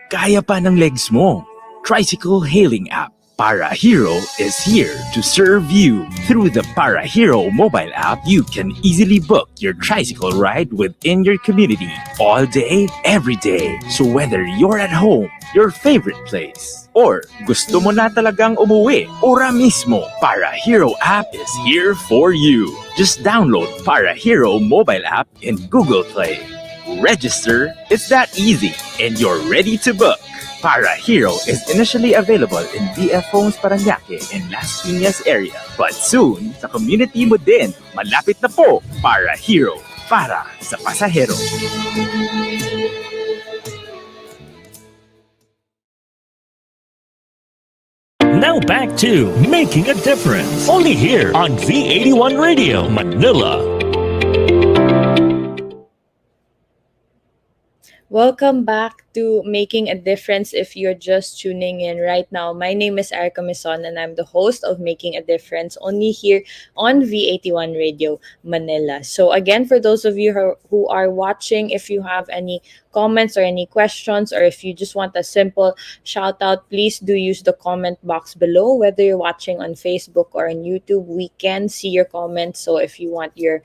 Speaker 12: Kaya pa ng legs mo. Tricycle hailing app Pyro Hero is here to serve you. Through the Pyro Hero mobile app, you can easily book your tricycle ride within your community all day, every day. So whether you're at home, your favorite place, or gusto mo na talagang umuwi, ora mismo, Pyro Hero app is here for you. Just download Pyro Hero mobile app in Google Play. Register, it's that easy, and you're ready to book. Pyro Hero is initially available in BF Homes Parañaque and Las Piñas area. But soon, sa community mo din, malapit na po, Pyro Hero, para sa pasahero.
Speaker 3: Now back to Making a Difference, only here on V81 Radio, Manila.
Speaker 5: Welcome back to Making a Difference. If you're just tuning in right now, my name is Erika Mison and I'm the host of Making a Difference, only here on V81 Radio Manila. So again, for those of you who are watching, if you have any comments or any questions, or if you just want a simple shout out, please do use the comment box below. Whether you're watching on Facebook or on YouTube, we can see your comments. So if you want your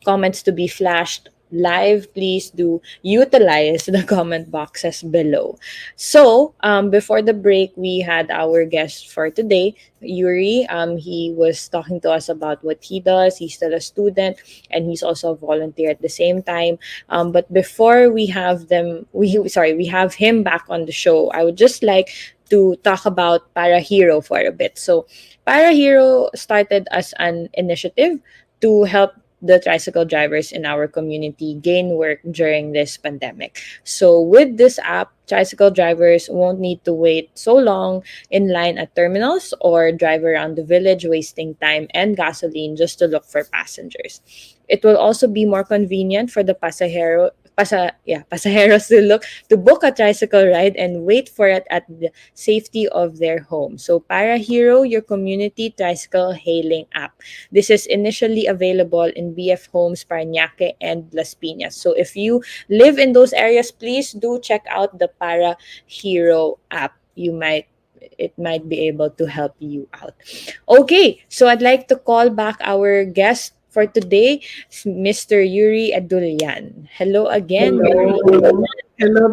Speaker 5: comments to be flashed live, please do utilize the comment boxes below. So before the break, we had our guest for today, Yuri. He was talking to us about what he does. He's still a student and he's also a volunteer at the same time. But before we have we have him back on the show, I would just like to talk about Pyro Hero for a bit. So Pyro Hero started as an initiative to help the tricycle drivers in our community gain work during this pandemic. So with this app, tricycle drivers won't need to wait so long in line at terminals or drive around the village wasting time and gasoline just to look for passengers. It will also be more convenient for the pasajeros to book a tricycle ride and wait for it at the safety of their home. So Pyro Hero, your community tricycle hailing app. This is initially available in BF Homes, Parañaque, and Las Piñas. So if you live in those areas, please do check out the Pyro Hero app. It might be able to help you out. Okay, so I'd like to call back our guest for today, Mr. Yuri EDULLAN. Hello again.
Speaker 13: Hello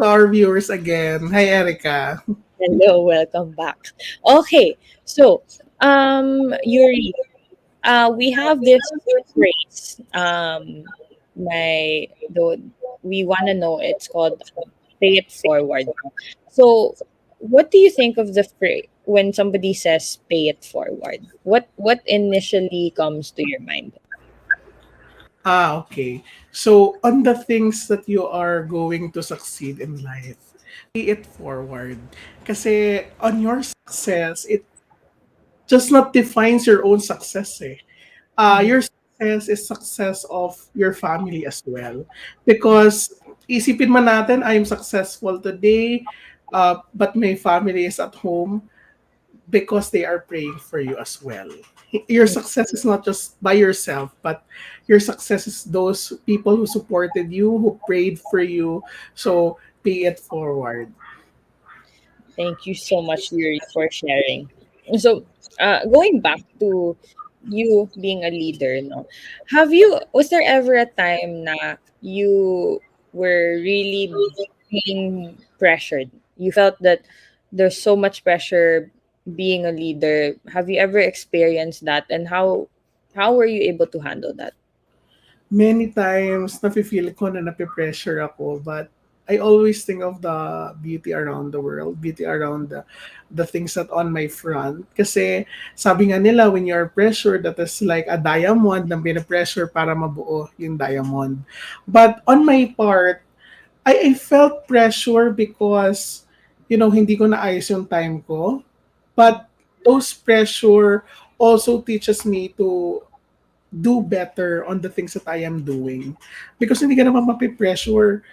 Speaker 13: to our viewers again. Hi, Erika.
Speaker 5: Hello, welcome back. Okay, so Yuri, we have this phrase. We want to know. It's called "pay it forward." So, what do you think of the phrase when somebody says "pay it forward"? What initially comes to your mind?
Speaker 13: Okay. So, on the things that you are going to succeed in life, pay it forward. Kasi on your success, it just not defines your own success eh. Your success is success of your family as well. Because isipin man natin, I'm successful today, but my family is at home because they are praying for you as well. your success is not just by yourself, but your success is those people who supported you, who prayed for you. So pay it forward.
Speaker 5: Thank you so much, Yuri, for sharing. So, going back to you being a leader, no, was there ever a time na you were really being pressured? You felt that there's so much pressure being a leader. Have you ever experienced that, and how were you able to handle that?
Speaker 13: Many times nafe-feel ko na nape-pressure ako, but I always think of the beauty around the world, beauty around the things that on my front. Kasi sabi nga nila, when you're pressured, that is like a diamond na pinapressure para mabuo yung diamond. But on my part, I felt pressure because, hindi ko naayos yung time ko. But those pressure also teaches me to do better on the things that I am doing. Because hindi ka naman mapipressure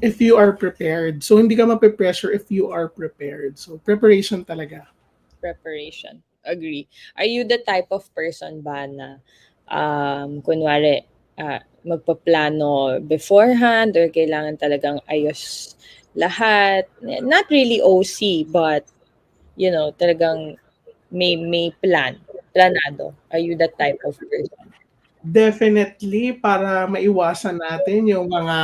Speaker 13: if you are prepared. So, hindi ka mapipressure if you are prepared. So, preparation talaga.
Speaker 5: Preparation. Agree. Are you the type of person ba na, kunwari, magpaplano beforehand or kailangan talagang ayos lahat? Not really OC, but, talagang may planado. Are you that type of person?
Speaker 13: Definitely, para maiwasan natin yung mga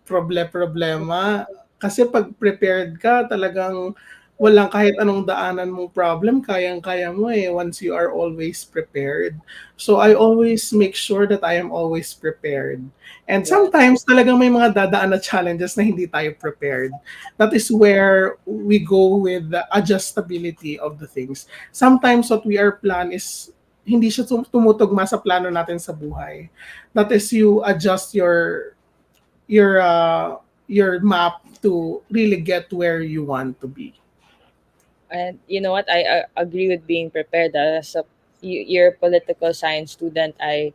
Speaker 13: problema. Kasi pag prepared ka, talagang walang kahit anong daanan mong problem, kayang-kaya mo once you are always prepared. So I always make sure that I am always prepared. And sometimes talagang may mga dadaan na challenges na hindi tayo prepared. That is where we go with the adjustability of the things. Sometimes what we are plan is hindi siya tumutugma sa plano natin sa buhay. That is, you adjust your map to really get where you want to be.
Speaker 5: And you know what? I agree with being prepared. As you're a political science student, I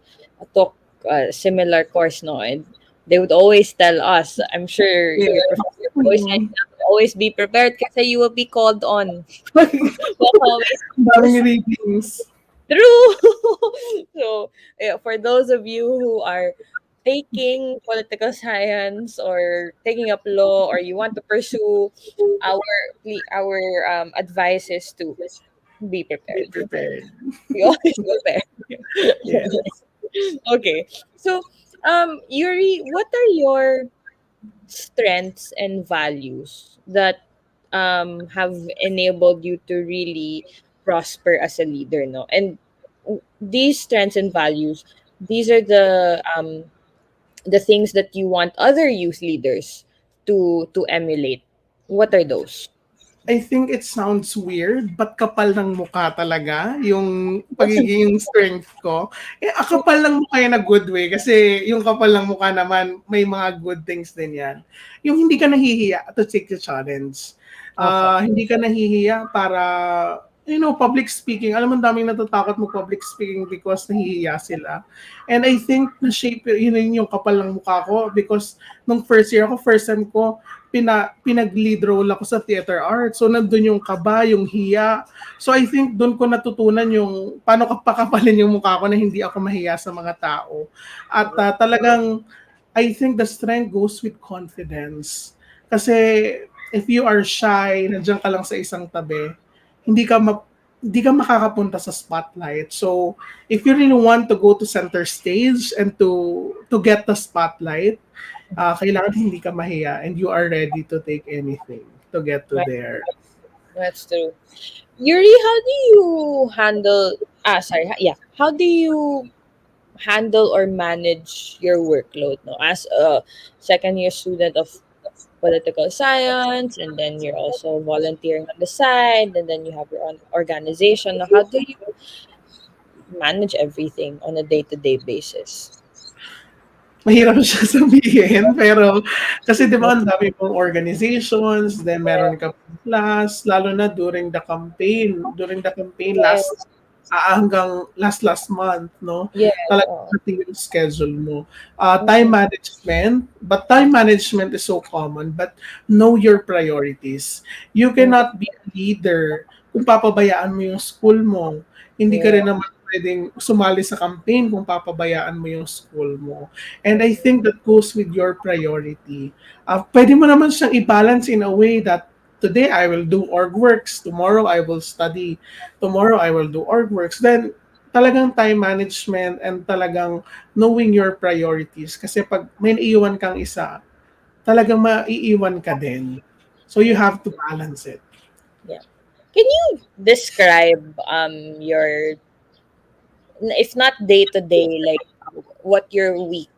Speaker 5: took a similar course, no? And they would always tell us, I'm sure your professor would always say, always be prepared kasi you will be called on.
Speaker 13: Daming readings.
Speaker 5: True. So, for those of you who are taking political science or taking up law or you want to pursue, our advice is to be prepared. We always prepare.
Speaker 13: Yes.
Speaker 5: Okay. So, Yuri, what are your strengths and values that have enabled you to really prosper as a leader, no? And these strengths and values, these are the things that you want other youth leaders to emulate. What are those?
Speaker 13: I think it sounds weird, but kapal ng mukha talaga yung pagiging strength ko. Kapal ng mukha yan na good way kasi yung kapal ng mukha naman, may mga good things din yan. Yung hindi ka nahihiya to take the challenge. Hindi ka nahihiya para, public speaking. Alam mo, daming natatakot mo public speaking because nahihiya sila. And I think na-shape yun yung kapal ng mukha ko because nung first year ako, first time ko, pinag-lead role ako sa theater art. So, nandun yung kaba, yung hiya. So, I think doon ko natutunan yung paano kapakapalin yung mukha ko na hindi ako mahiya sa mga tao. At talagang, I think the strength goes with confidence. Kasi, if you are shy, nandiyan ka lang sa isang tabi, hindi ka makakapunta sa spotlight. So, if you really want to go to center stage and to get the spotlight, kailangan hindi ka mahiya and you are ready to take anything to get to there.
Speaker 5: That's true. Yuri, how do you handle how do you handle or manage your workload, no? As a second year student of political science, and then you're also volunteering on the side, and then you have your own organization. Now, how do you manage everything on a day-to-day basis?
Speaker 13: Mahirap siya sabihin, pero kasi di ba ang dami pong organizations, then meron ka class, lalo na during the campaign, hanggang last month, no?
Speaker 5: Yeah.
Speaker 13: Talagang yung schedule mo. Time management is so common, but know your priorities. You cannot be a leader kung papabayaan mo yung school mo. Hindi ka rin naman pwedeng sumali sa campaign kung papabayaan mo yung school mo. And I think that goes with your priority. Pwede mo naman siyang i-balance in a way that today I will do org works, tomorrow I will study, tomorrow I will do org works. Then talagang time management and talagang knowing your priorities. Kasi pag may naiiwan kang isa, talagang maiiwan ka din. So you have to balance it.
Speaker 5: Yeah. Can you describe your, if not day to day, like what your week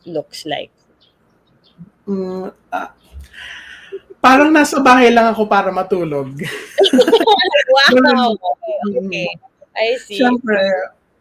Speaker 5: looks like?
Speaker 13: Parang nasa bahay lang ako para matulog.
Speaker 5: Wow! Okay. I see.
Speaker 13: Siyempre,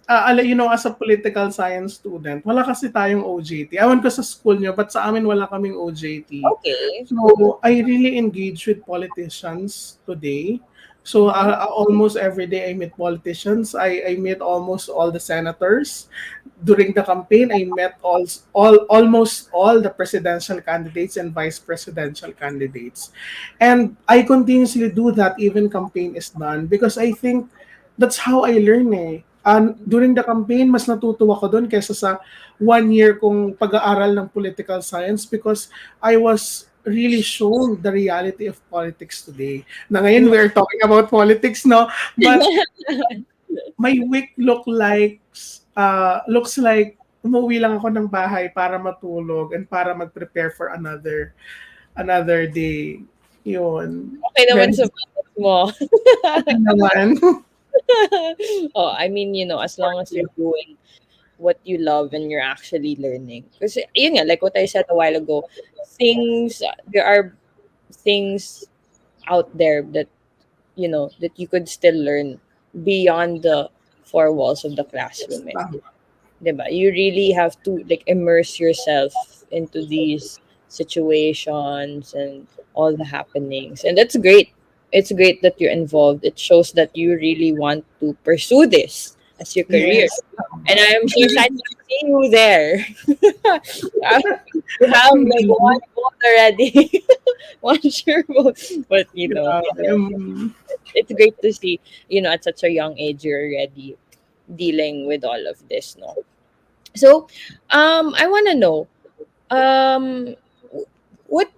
Speaker 13: as a political science student, wala kasi tayong OJT. Ewan ko sa school nyo, but sa amin wala kaming OJT.
Speaker 5: Okay.
Speaker 13: So, I really engage with politicians today. So, almost every day I meet politicians. I meet almost all the senators. During the campaign, I met almost all the presidential candidates and vice presidential candidates. And I continuously do that even campaign is done because I think that's how I learn eh. And during the campaign, mas natutuwa ko doon kaysa sa 1 year kong pag-aaral ng political science because I was really shown the reality of politics today. Na ngayon, we're talking about politics, no? But my week looks like umuwi lang ako ng bahay para matulog and para mag-prepare for another day. Yun.
Speaker 5: Okay naman sa business mo.
Speaker 13: Okay naman.
Speaker 5: Oh, I mean, as long as you're doing what you love and you're actually learning. Kasi, yun nga, like what I said a while ago, there are things out there that, that you could still learn beyond the four walls of the classroom. Diba? You really have to like immerse yourself into these situations and all the happenings. And that's great. It's great that you're involved. It shows that you really want to pursue this as your career.
Speaker 13: Yes.
Speaker 5: And I am so excited to see you there. You have like one vote already. One sure vote. But it's great to see, at such a young age you're already dealing with all of this, no? So, I want to know, what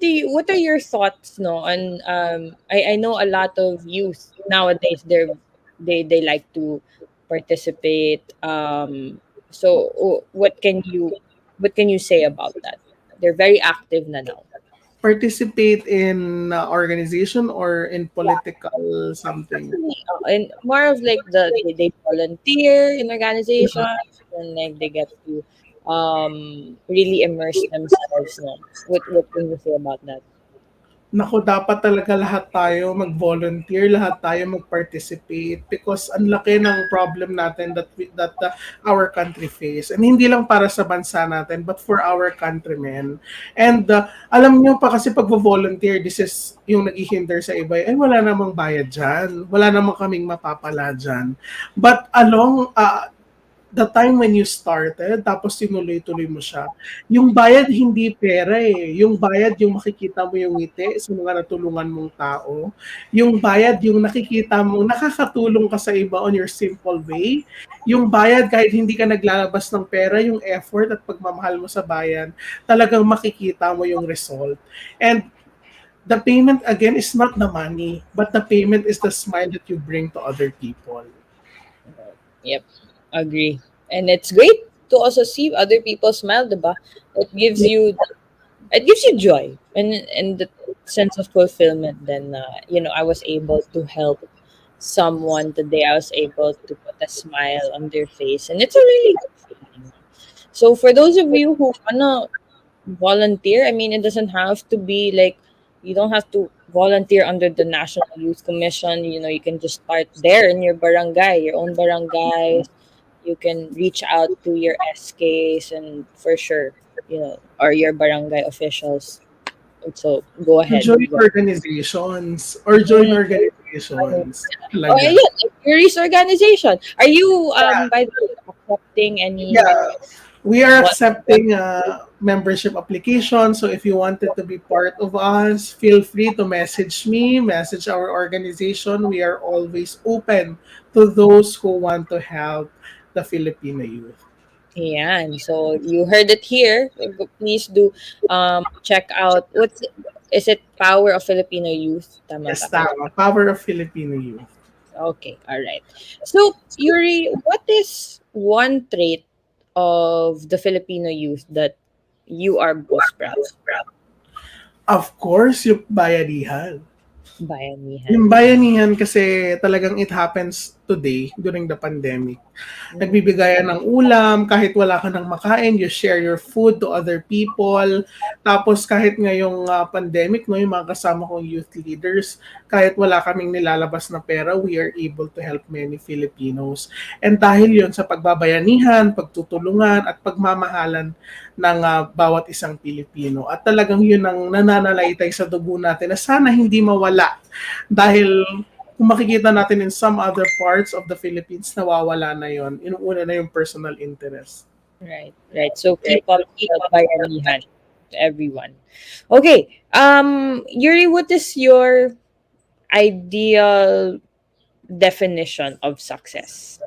Speaker 5: are your thoughts, no? On I know a lot of youth nowadays they like to participate. So what can you say about that? They're very active na now.
Speaker 13: Participate in organization or in political something?
Speaker 5: And more of like they volunteer in organizations and like they get to really immerse themselves. No? What can you say about that?
Speaker 13: Naku, dapat talaga lahat tayo mag-volunteer, lahat tayo mag-participate because ang laki ng problem natin that our country face. And hindi lang para sa bansa natin but for our countrymen. And alam niyo pa kasi pag-volunteer, this is yung naghihinder sa iba, ay wala namang bayad dyan. Wala namang kaming mapapala dyan. But along the time when you started, tapos tinuloy-tuloy mo siya, yung bayad hindi pera eh. Yung bayad yung makikita mo yung ngiti sa mga natulungan mong tao. Yung bayad yung nakikita mo, nakakatulong ka sa iba on your simple way. Yung bayad kahit hindi ka naglalabas ng pera, yung effort at pagmamahal mo sa bayan, talagang makikita mo yung result. And the payment again is not the money, but the payment is the smile that you bring to other people.
Speaker 5: Yep. Agree. And it's great to also see other people smile, diba? It gives you joy and the sense of fulfillment. Then I was able to help someone today. I was able to put a smile on their face, and it's a really good feeling. So for those of you who wanna volunteer, I mean, it doesn't have to be like you don't have to volunteer under the National Youth Commission. You can just start there in your barangay, your own barangay. You can reach out to your SKs and for sure, or your barangay officials. So go ahead.
Speaker 13: Join organizations. Oh,
Speaker 5: yeah, YURI's organization. Are you by the way accepting any?
Speaker 13: Yeah, we are accepting membership application. So if you wanted to be part of us, feel free to message me, message our organization. We are always open to those who want to help. the Filipino youth.
Speaker 5: Ayan. So you heard it here. Please do check out is it Power of Filipino Youth? Tama
Speaker 13: Yes,
Speaker 5: ba?
Speaker 13: tama. Power of Filipino youth.
Speaker 5: Okay, all right. So, Yuri, what is one trait of the Filipino youth that you are most proud of?
Speaker 13: Of course, yung bayanihan.
Speaker 5: Bayanihan.
Speaker 13: Yung bayanihan kasi talagang it happens today during the pandemic. Nagbibigayan ng ulam, kahit wala ka nang makain, you share your food to other people. Tapos kahit ngayong pandemic, no, yung mga kasama kong youth leaders, kahit wala kaming nilalabas na pera, we are able to help many Filipinos. And dahil yon sa pagbabayanihan, pagtutulungan, at pagmamahalan ng bawat isang Pilipino. At talagang yun ang nananalaytay sa dugo natin na sana hindi mawala. Dahil kung makikita natin in some other parts of the Philippines, nawawala na yon. Inuuna na yung personal interest.
Speaker 5: Right, right. So keep up the bayanihan to everyone. Okay, Yuri, what is your ideal definition of success?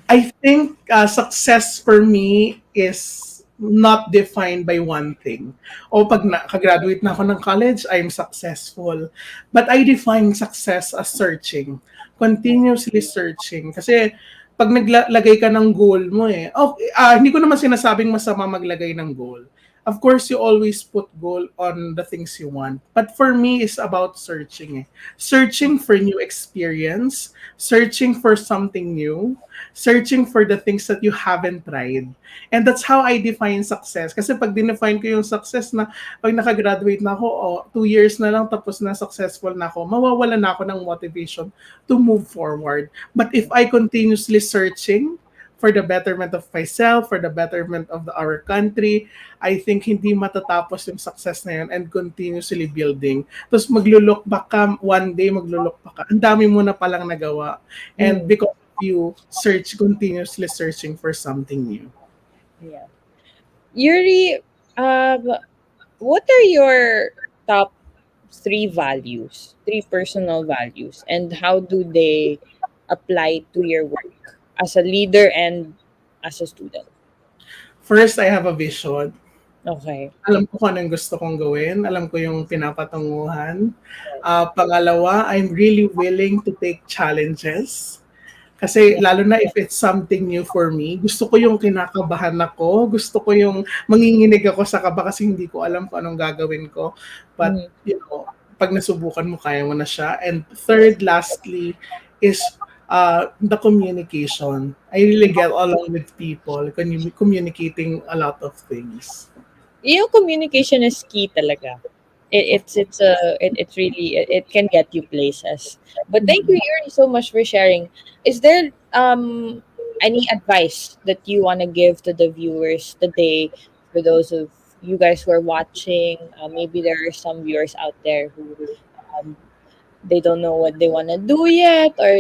Speaker 13: I think success for me is not defined by one thing. O pag nakagraduate na ako ng college, I'm successful. But I define success as searching. Continuously searching. Kasi pag naglagay ka ng goal mo hindi ko naman sinasabing masama maglagay ng goal. Of course, you always put goal on the things you want. But for me, it's about searching. Searching for new experience, searching for something new, searching for the things that you haven't tried. And that's how I define success. Kasi pag dinefine ko yung success na pag nakagraduate na ako, 2 years na lang tapos na successful na ako, mawawala na ako ng motivation to move forward. But if I continuously searching for the betterment of myself, for the betterment of our country, I think hindi matatapos yung success na yun and continuously building. Tapos maglo-look back ka, one day maglo-look back ka. Ang dami mo na palang nagawa. And because of you, continuously searching for something new.
Speaker 5: Yeah. Yuri, what are your top 3 values, 3 personal values, and how do they apply to your work as a leader and as a student?
Speaker 13: First, I have a vision.
Speaker 5: Okay.
Speaker 13: Alam ko kung anong gusto kong gawin. Alam ko yung pinapatunguhan. Pangalawa, I'm really willing to take challenges. Kasi lalo na if it's something new for me, gusto ko yung kinakabahan ako, gusto ko yung manginginig ako sa kaba kasi hindi ko alam kung anong gagawin ko. But, pag nasubukan mo, kaya mo na siya. And third, lastly, is the communication. I really get along with people, communicating a lot of things.
Speaker 5: Yung communication is key talaga. It can get you places. But thank you, Yuri, so much for sharing. Is there any advice that you want to give to the viewers today for those of you guys who are watching? Maybe there are some viewers out there who they don't know what they want to do yet, or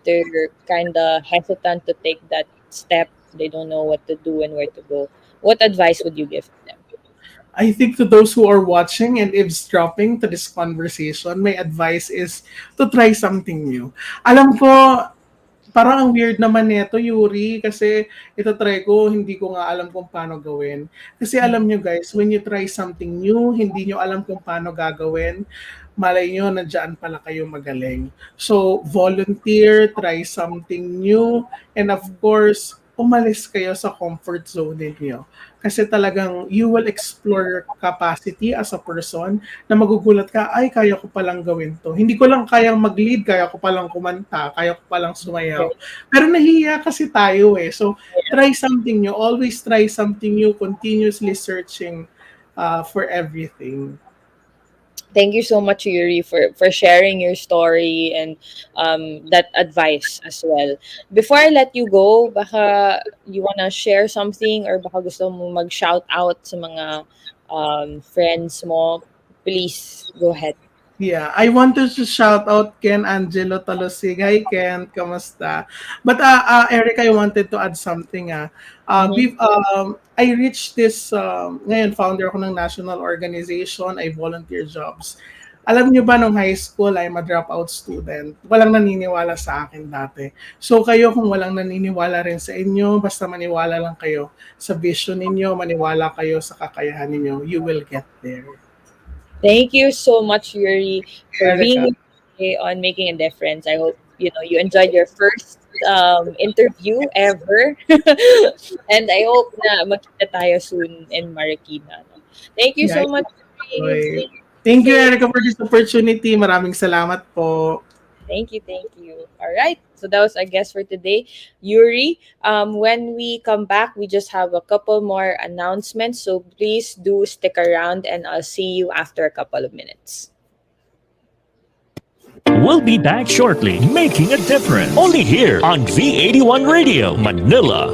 Speaker 5: they're kind of hesitant to take that step. They don't know what to do and where to go. What advice would you give them?
Speaker 13: I think to those who are watching and eavesdropping to this conversation, my advice is to try something new. Alam ko, parang ang weird naman nito, Yuri, kasi ito try ko, hindi ko nga alam kung paano gawin. Kasi alam nyo guys, when you try something new, hindi nyo alam kung paano gagawin, malay nyo, nandiyan pala kayo magaling. So, volunteer, try something new, and of course, umalis kayo sa comfort zone ninyo. Kasi talagang you will explore your capacity as a person na magugulat ka, ay, kaya ko palang gawin to. Hindi ko lang kayang mag-lead, kaya ko palang kumanta, kaya ko palang sumayaw. Pero nahihiya kasi tayo eh. So, try something new. Always try something new, continuously searching for everything.
Speaker 5: Thank you so much, Yuri, for sharing your story and that advice as well. Before I let you go, baka you wanna share something or baka gusto mo mag-shout out sa mga friends mo, please go ahead.
Speaker 13: Yeah, I wanted to shout out Ken Angelo Talosig. Hi Ken, kamusta? But Erika, I wanted to add something. I reached this, ngayon founder ako ng national organization, I volunteer jobs. Alam niyo ba, nung high school, I'm a dropout student. Walang naniniwala sa akin dati. So kayo, kung walang naniniwala rin sa inyo, basta maniwala lang kayo sa vision ninyo, maniwala kayo sa kakayahan ninyo, you will get there.
Speaker 5: Thank you so much, Yuri, for
Speaker 13: Erika.
Speaker 5: being here on Making a Difference. I hope you enjoyed your first interview ever, and I hope na magkita tayo soon in Marikina. No? Thank you
Speaker 13: Yeah,
Speaker 5: so much, Yuri.
Speaker 13: okay. Thank you, Erika, for this opportunity. Maraming salamat po.
Speaker 5: Thank you, thank you. All right, so that was our guest for today, Yuri. When we come back, we just have a couple more announcements, so please do stick around, and I'll see you after a couple of minutes.
Speaker 3: We'll be back shortly, making a difference. Only here on V81 Radio, Manila.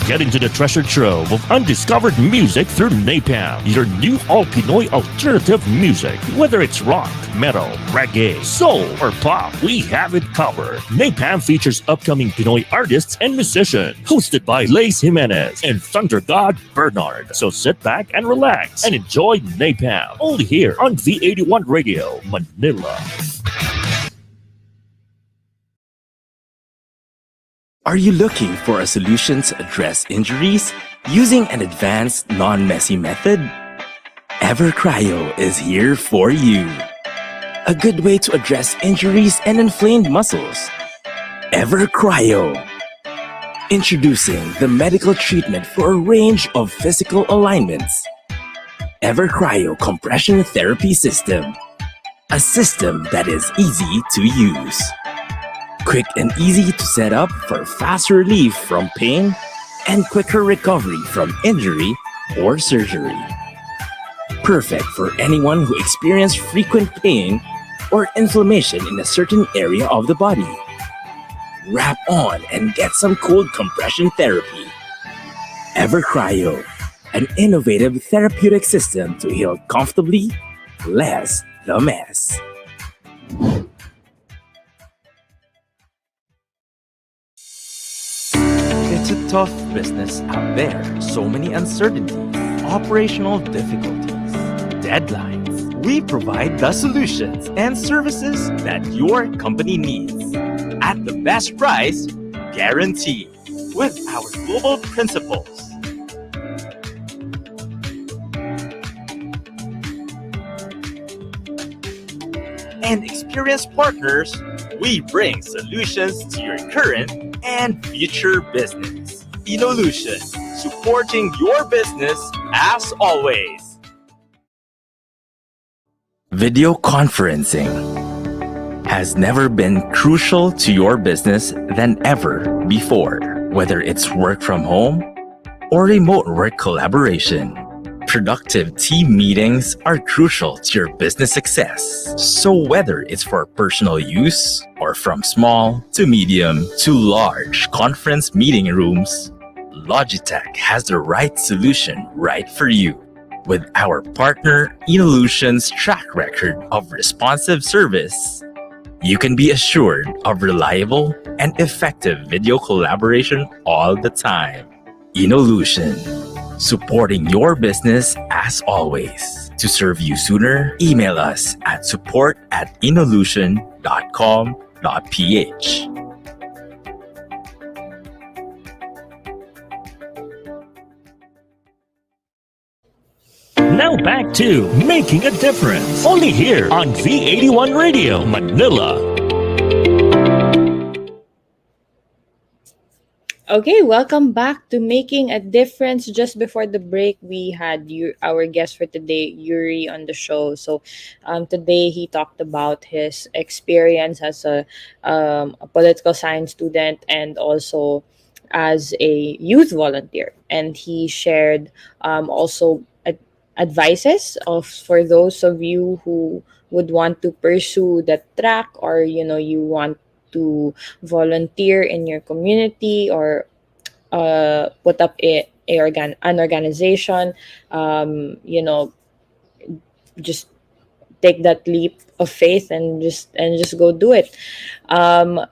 Speaker 3: Get into the treasure trove of undiscovered music through Napalm, your new all-Pinoy alternative music. Whether it's rock, metal, reggae, soul, or pop, we have it covered. Napalm features upcoming Pinoy artists and musicians, hosted by Lace Jimenez and Thunder God Bernard. So sit back and relax and enjoy Napalm, only here on V81 Radio, Manila.
Speaker 12: Are you looking for a solution to address injuries using an advanced, non-messy method? Cryo is here for you. A good way to address injuries and inflamed muscles. Cryo. Introducing the medical treatment for a range of physical alignments. Cryo Compression Therapy System. A system that is easy to use. Quick and easy to set up for fast relief from pain and quicker recovery from injury or surgery. Perfect for anyone who experiences frequent pain or inflammation in a certain area of the body. Wrap on and get some cold compression therapy. Cryo, an innovative therapeutic system to heal comfortably, less the mess. It's a tough business out there. So many uncertainties, operational difficulties, deadlines. We provide the solutions and services that your company needs at the best price, guaranteed, with our global principles. And experienced partners, we bring solutions to your current and future business. Inolution, supporting your business as always. Video conferencing has never been crucial to your business than ever before, whether it's work from home or remote work collaboration. Productive team meetings are crucial to your business success. So whether it's for personal use or from small to medium to large conference meeting rooms, Logitech has the right solution right for you. With our partner Inolution's track record of responsive service, you can be assured of reliable and effective video collaboration all the time. Inolution, supporting your business as always. To serve you sooner, email us at support@inolution.com.ph.
Speaker 3: Now back to Making a Difference, only here on V81 Radio, Manila.
Speaker 5: Okay, welcome back to Making a Difference. Just before the break, we had our guest for today, Yuri, on the show. So today he talked about his experience as a political science student and also as a youth volunteer, and he shared also advices of for those of you who would want to pursue that track, or you want to volunteer in your community, or put up an organization. You know, just take that leap of faith and just go do it.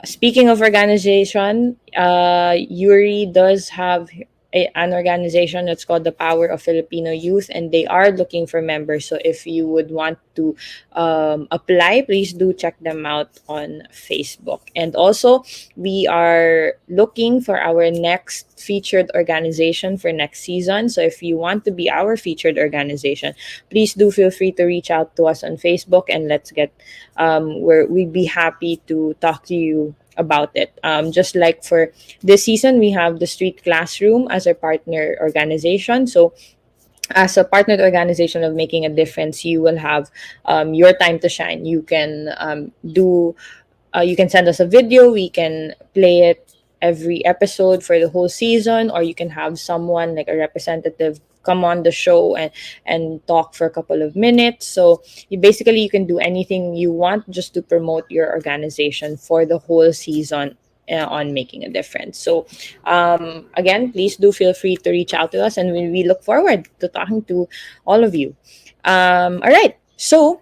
Speaker 5: Speaking of organization, Yuri does have an organization that's called the Power of Filipino Youth, and they are looking for members. So if you would want to apply, please do check them out on Facebook. And also, we are looking for our next featured organization for next season. So if you want to be our featured organization, please do feel free to reach out to us on Facebook, and let's get where we'd be happy to talk to you about it. Just like for this season, we have the Street Classroom as our partner organization. So as a partnered organization of Making a Difference, you will have your time to shine. You can you can send us a video, we can play it every episode for the whole season, or you can have someone like a representative come on the show and talk for a couple of minutes. So you can do anything you want just to promote your organization for the whole season on Making a Difference. So again, please do feel free to reach out to us, and we look forward to talking to all of you. All right, so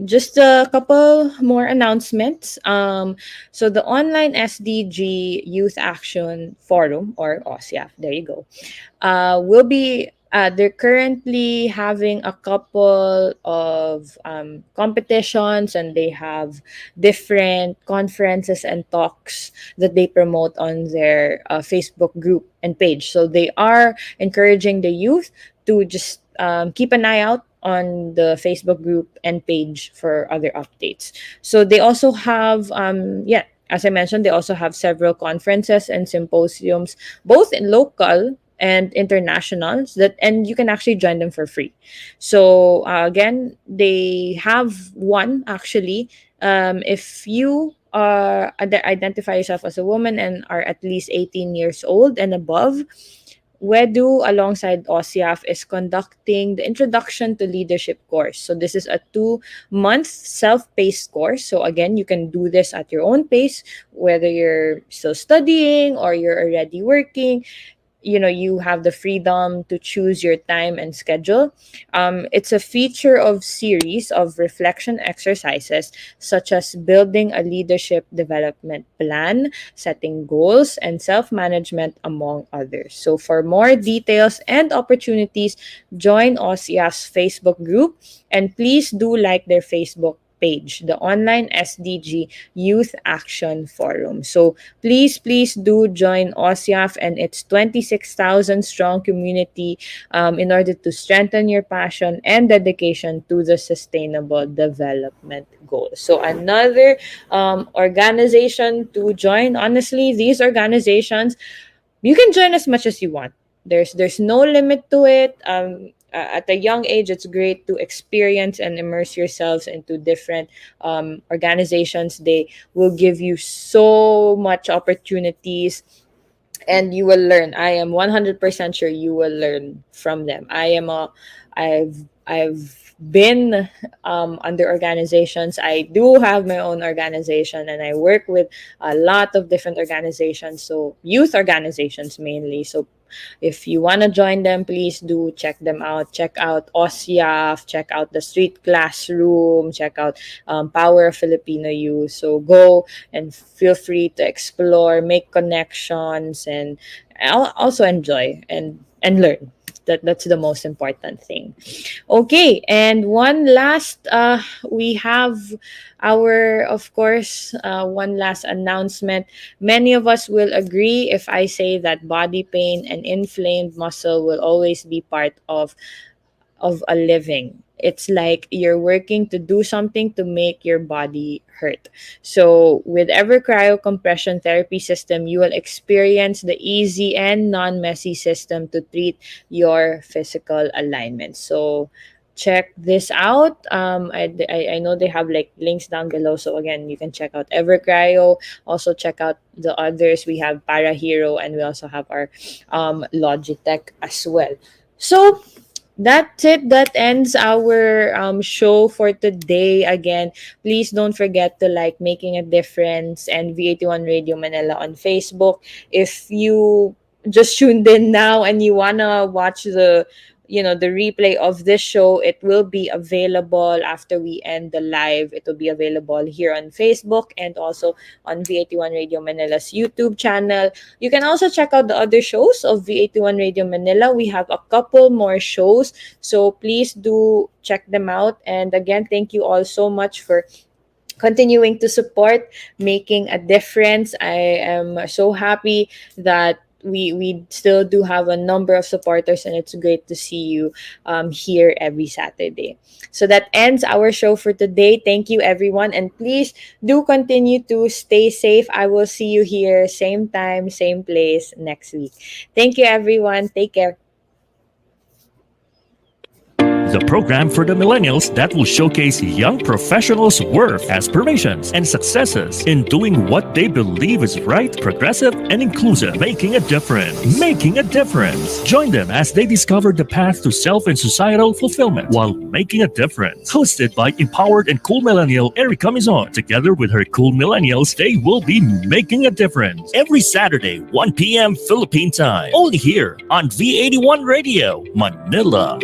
Speaker 5: just a couple more announcements. So the online SDG Youth Action Forum, or OSYAF, there you go, will be they're currently having a couple of competitions, and they have different conferences and talks that they promote on their Facebook group and page. So they are encouraging the youth to just keep an eye out on the Facebook group and page for other updates. So they also have, as I mentioned, they also have several conferences and symposiums, both in local and internationals, and you can actually join them for free. So again, they have one actually. If you identify yourself as a woman and are at least 18 years old and above, WEDU alongside OSIAF is conducting the Introduction to Leadership course. So this is a 2-month self-paced course. So again, you can do this at your own pace, whether you're still studying or you're already working. You have the freedom to choose your time and schedule. It's a feature of series of reflection exercises, such as building a leadership development plan, setting goals, and self-management, among others. So for more details and opportunities, join OSIA's Facebook group, and please do like their Facebook page, the Online SDG Youth Action Forum. So please do join OSIAF and its 26,000 strong community in order to strengthen your passion and dedication to the sustainable development goals. So another organization to join. Honestly, these organizations, you can join as much as you want. There's no limit to it. At a young age, it's great to experience and immerse yourselves into different organizations. They will give you so much opportunities, and you will learn. I am 100% sure you will learn from them. I've been under organizations. I do have my own organization, and I work with a lot of different organizations, so youth organizations mainly. So if you want to join them, please do check them out. Check out OSIAF, check out the Street Classroom, check out Power of Filipino Youth. So go and feel free to explore, make connections, and also enjoy and learn. That's the most important thing. Okay, and one last, we have of course, one last announcement. Many of us will agree if I say that body pain and inflamed muscle will always be part of a living. It's like you're working to do something to make your body hurt. So with every cryo compression therapy system, you will experience the easy and non-messy system to treat your physical alignment. So check this out. I know they have like links down below. So again, you can check out Cryo. Also check out the others. We have Pyro Hero, and we also have our Logitech as well. So that's it. That ends our show for today. Again, please don't forget to like Making a Difference and V81 Radio Manila on Facebook. If you just tuned in now and you wanna watch the replay of this show, it will be available after we end the live. It will be available here on Facebook and also on V81 Radio Manila's YouTube channel. You can also check out the other shows of V81 Radio Manila. We have a couple more shows, so please do check them out. And again, thank you all so much for continuing to support Making a Difference. I am so happy that we still do have a number of supporters, and it's great to see you here every Saturday. So that ends our show for today. Thank you, everyone, and please do continue to stay safe. I will see you here same time, same place next week. Thank you, everyone. Take care.
Speaker 3: The program for the millennials that will showcase young professionals' worth, aspirations, and successes in doing what they believe is right, progressive, and inclusive. Making a difference. Making a difference. Join them as they discover the path to self and societal fulfillment while making a difference. Hosted by empowered and cool millennial Erika Mison. Together with her cool millennials, they will be making a difference. Every Saturday, 1 p.m. Philippine time. Only here on V81 Radio, Manila.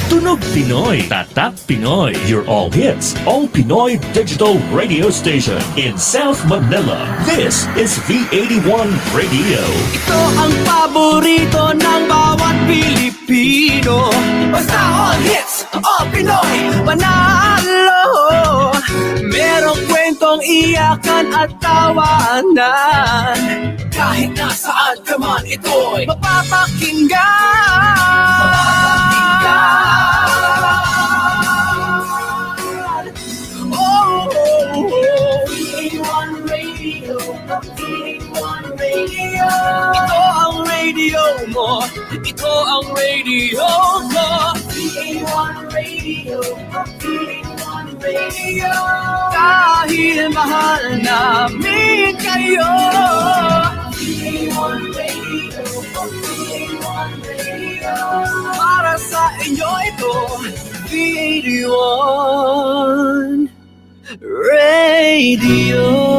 Speaker 3: Tunog Pinoy, Tatak Pinoy, your all hits, all Pinoy digital radio station in South Manila. This is V81 Radio.
Speaker 4: Ito ang paborito ng bawat Pilipino. Basta all hits, all Pinoy, panalo. Merong kwentong iyakan at tawanan. Kahit nasaan ka man, ito'y mapapakinggan.
Speaker 1: V81 Radio, V81 Radio.
Speaker 4: Ito ang radio mo, ito ang radio ko.
Speaker 1: V81 Radio, V81 Radio.
Speaker 4: Dahil mahal namin kayo.
Speaker 1: V81 Radio, V81 Radio.
Speaker 4: Para sa inyo ito, V81 Radio.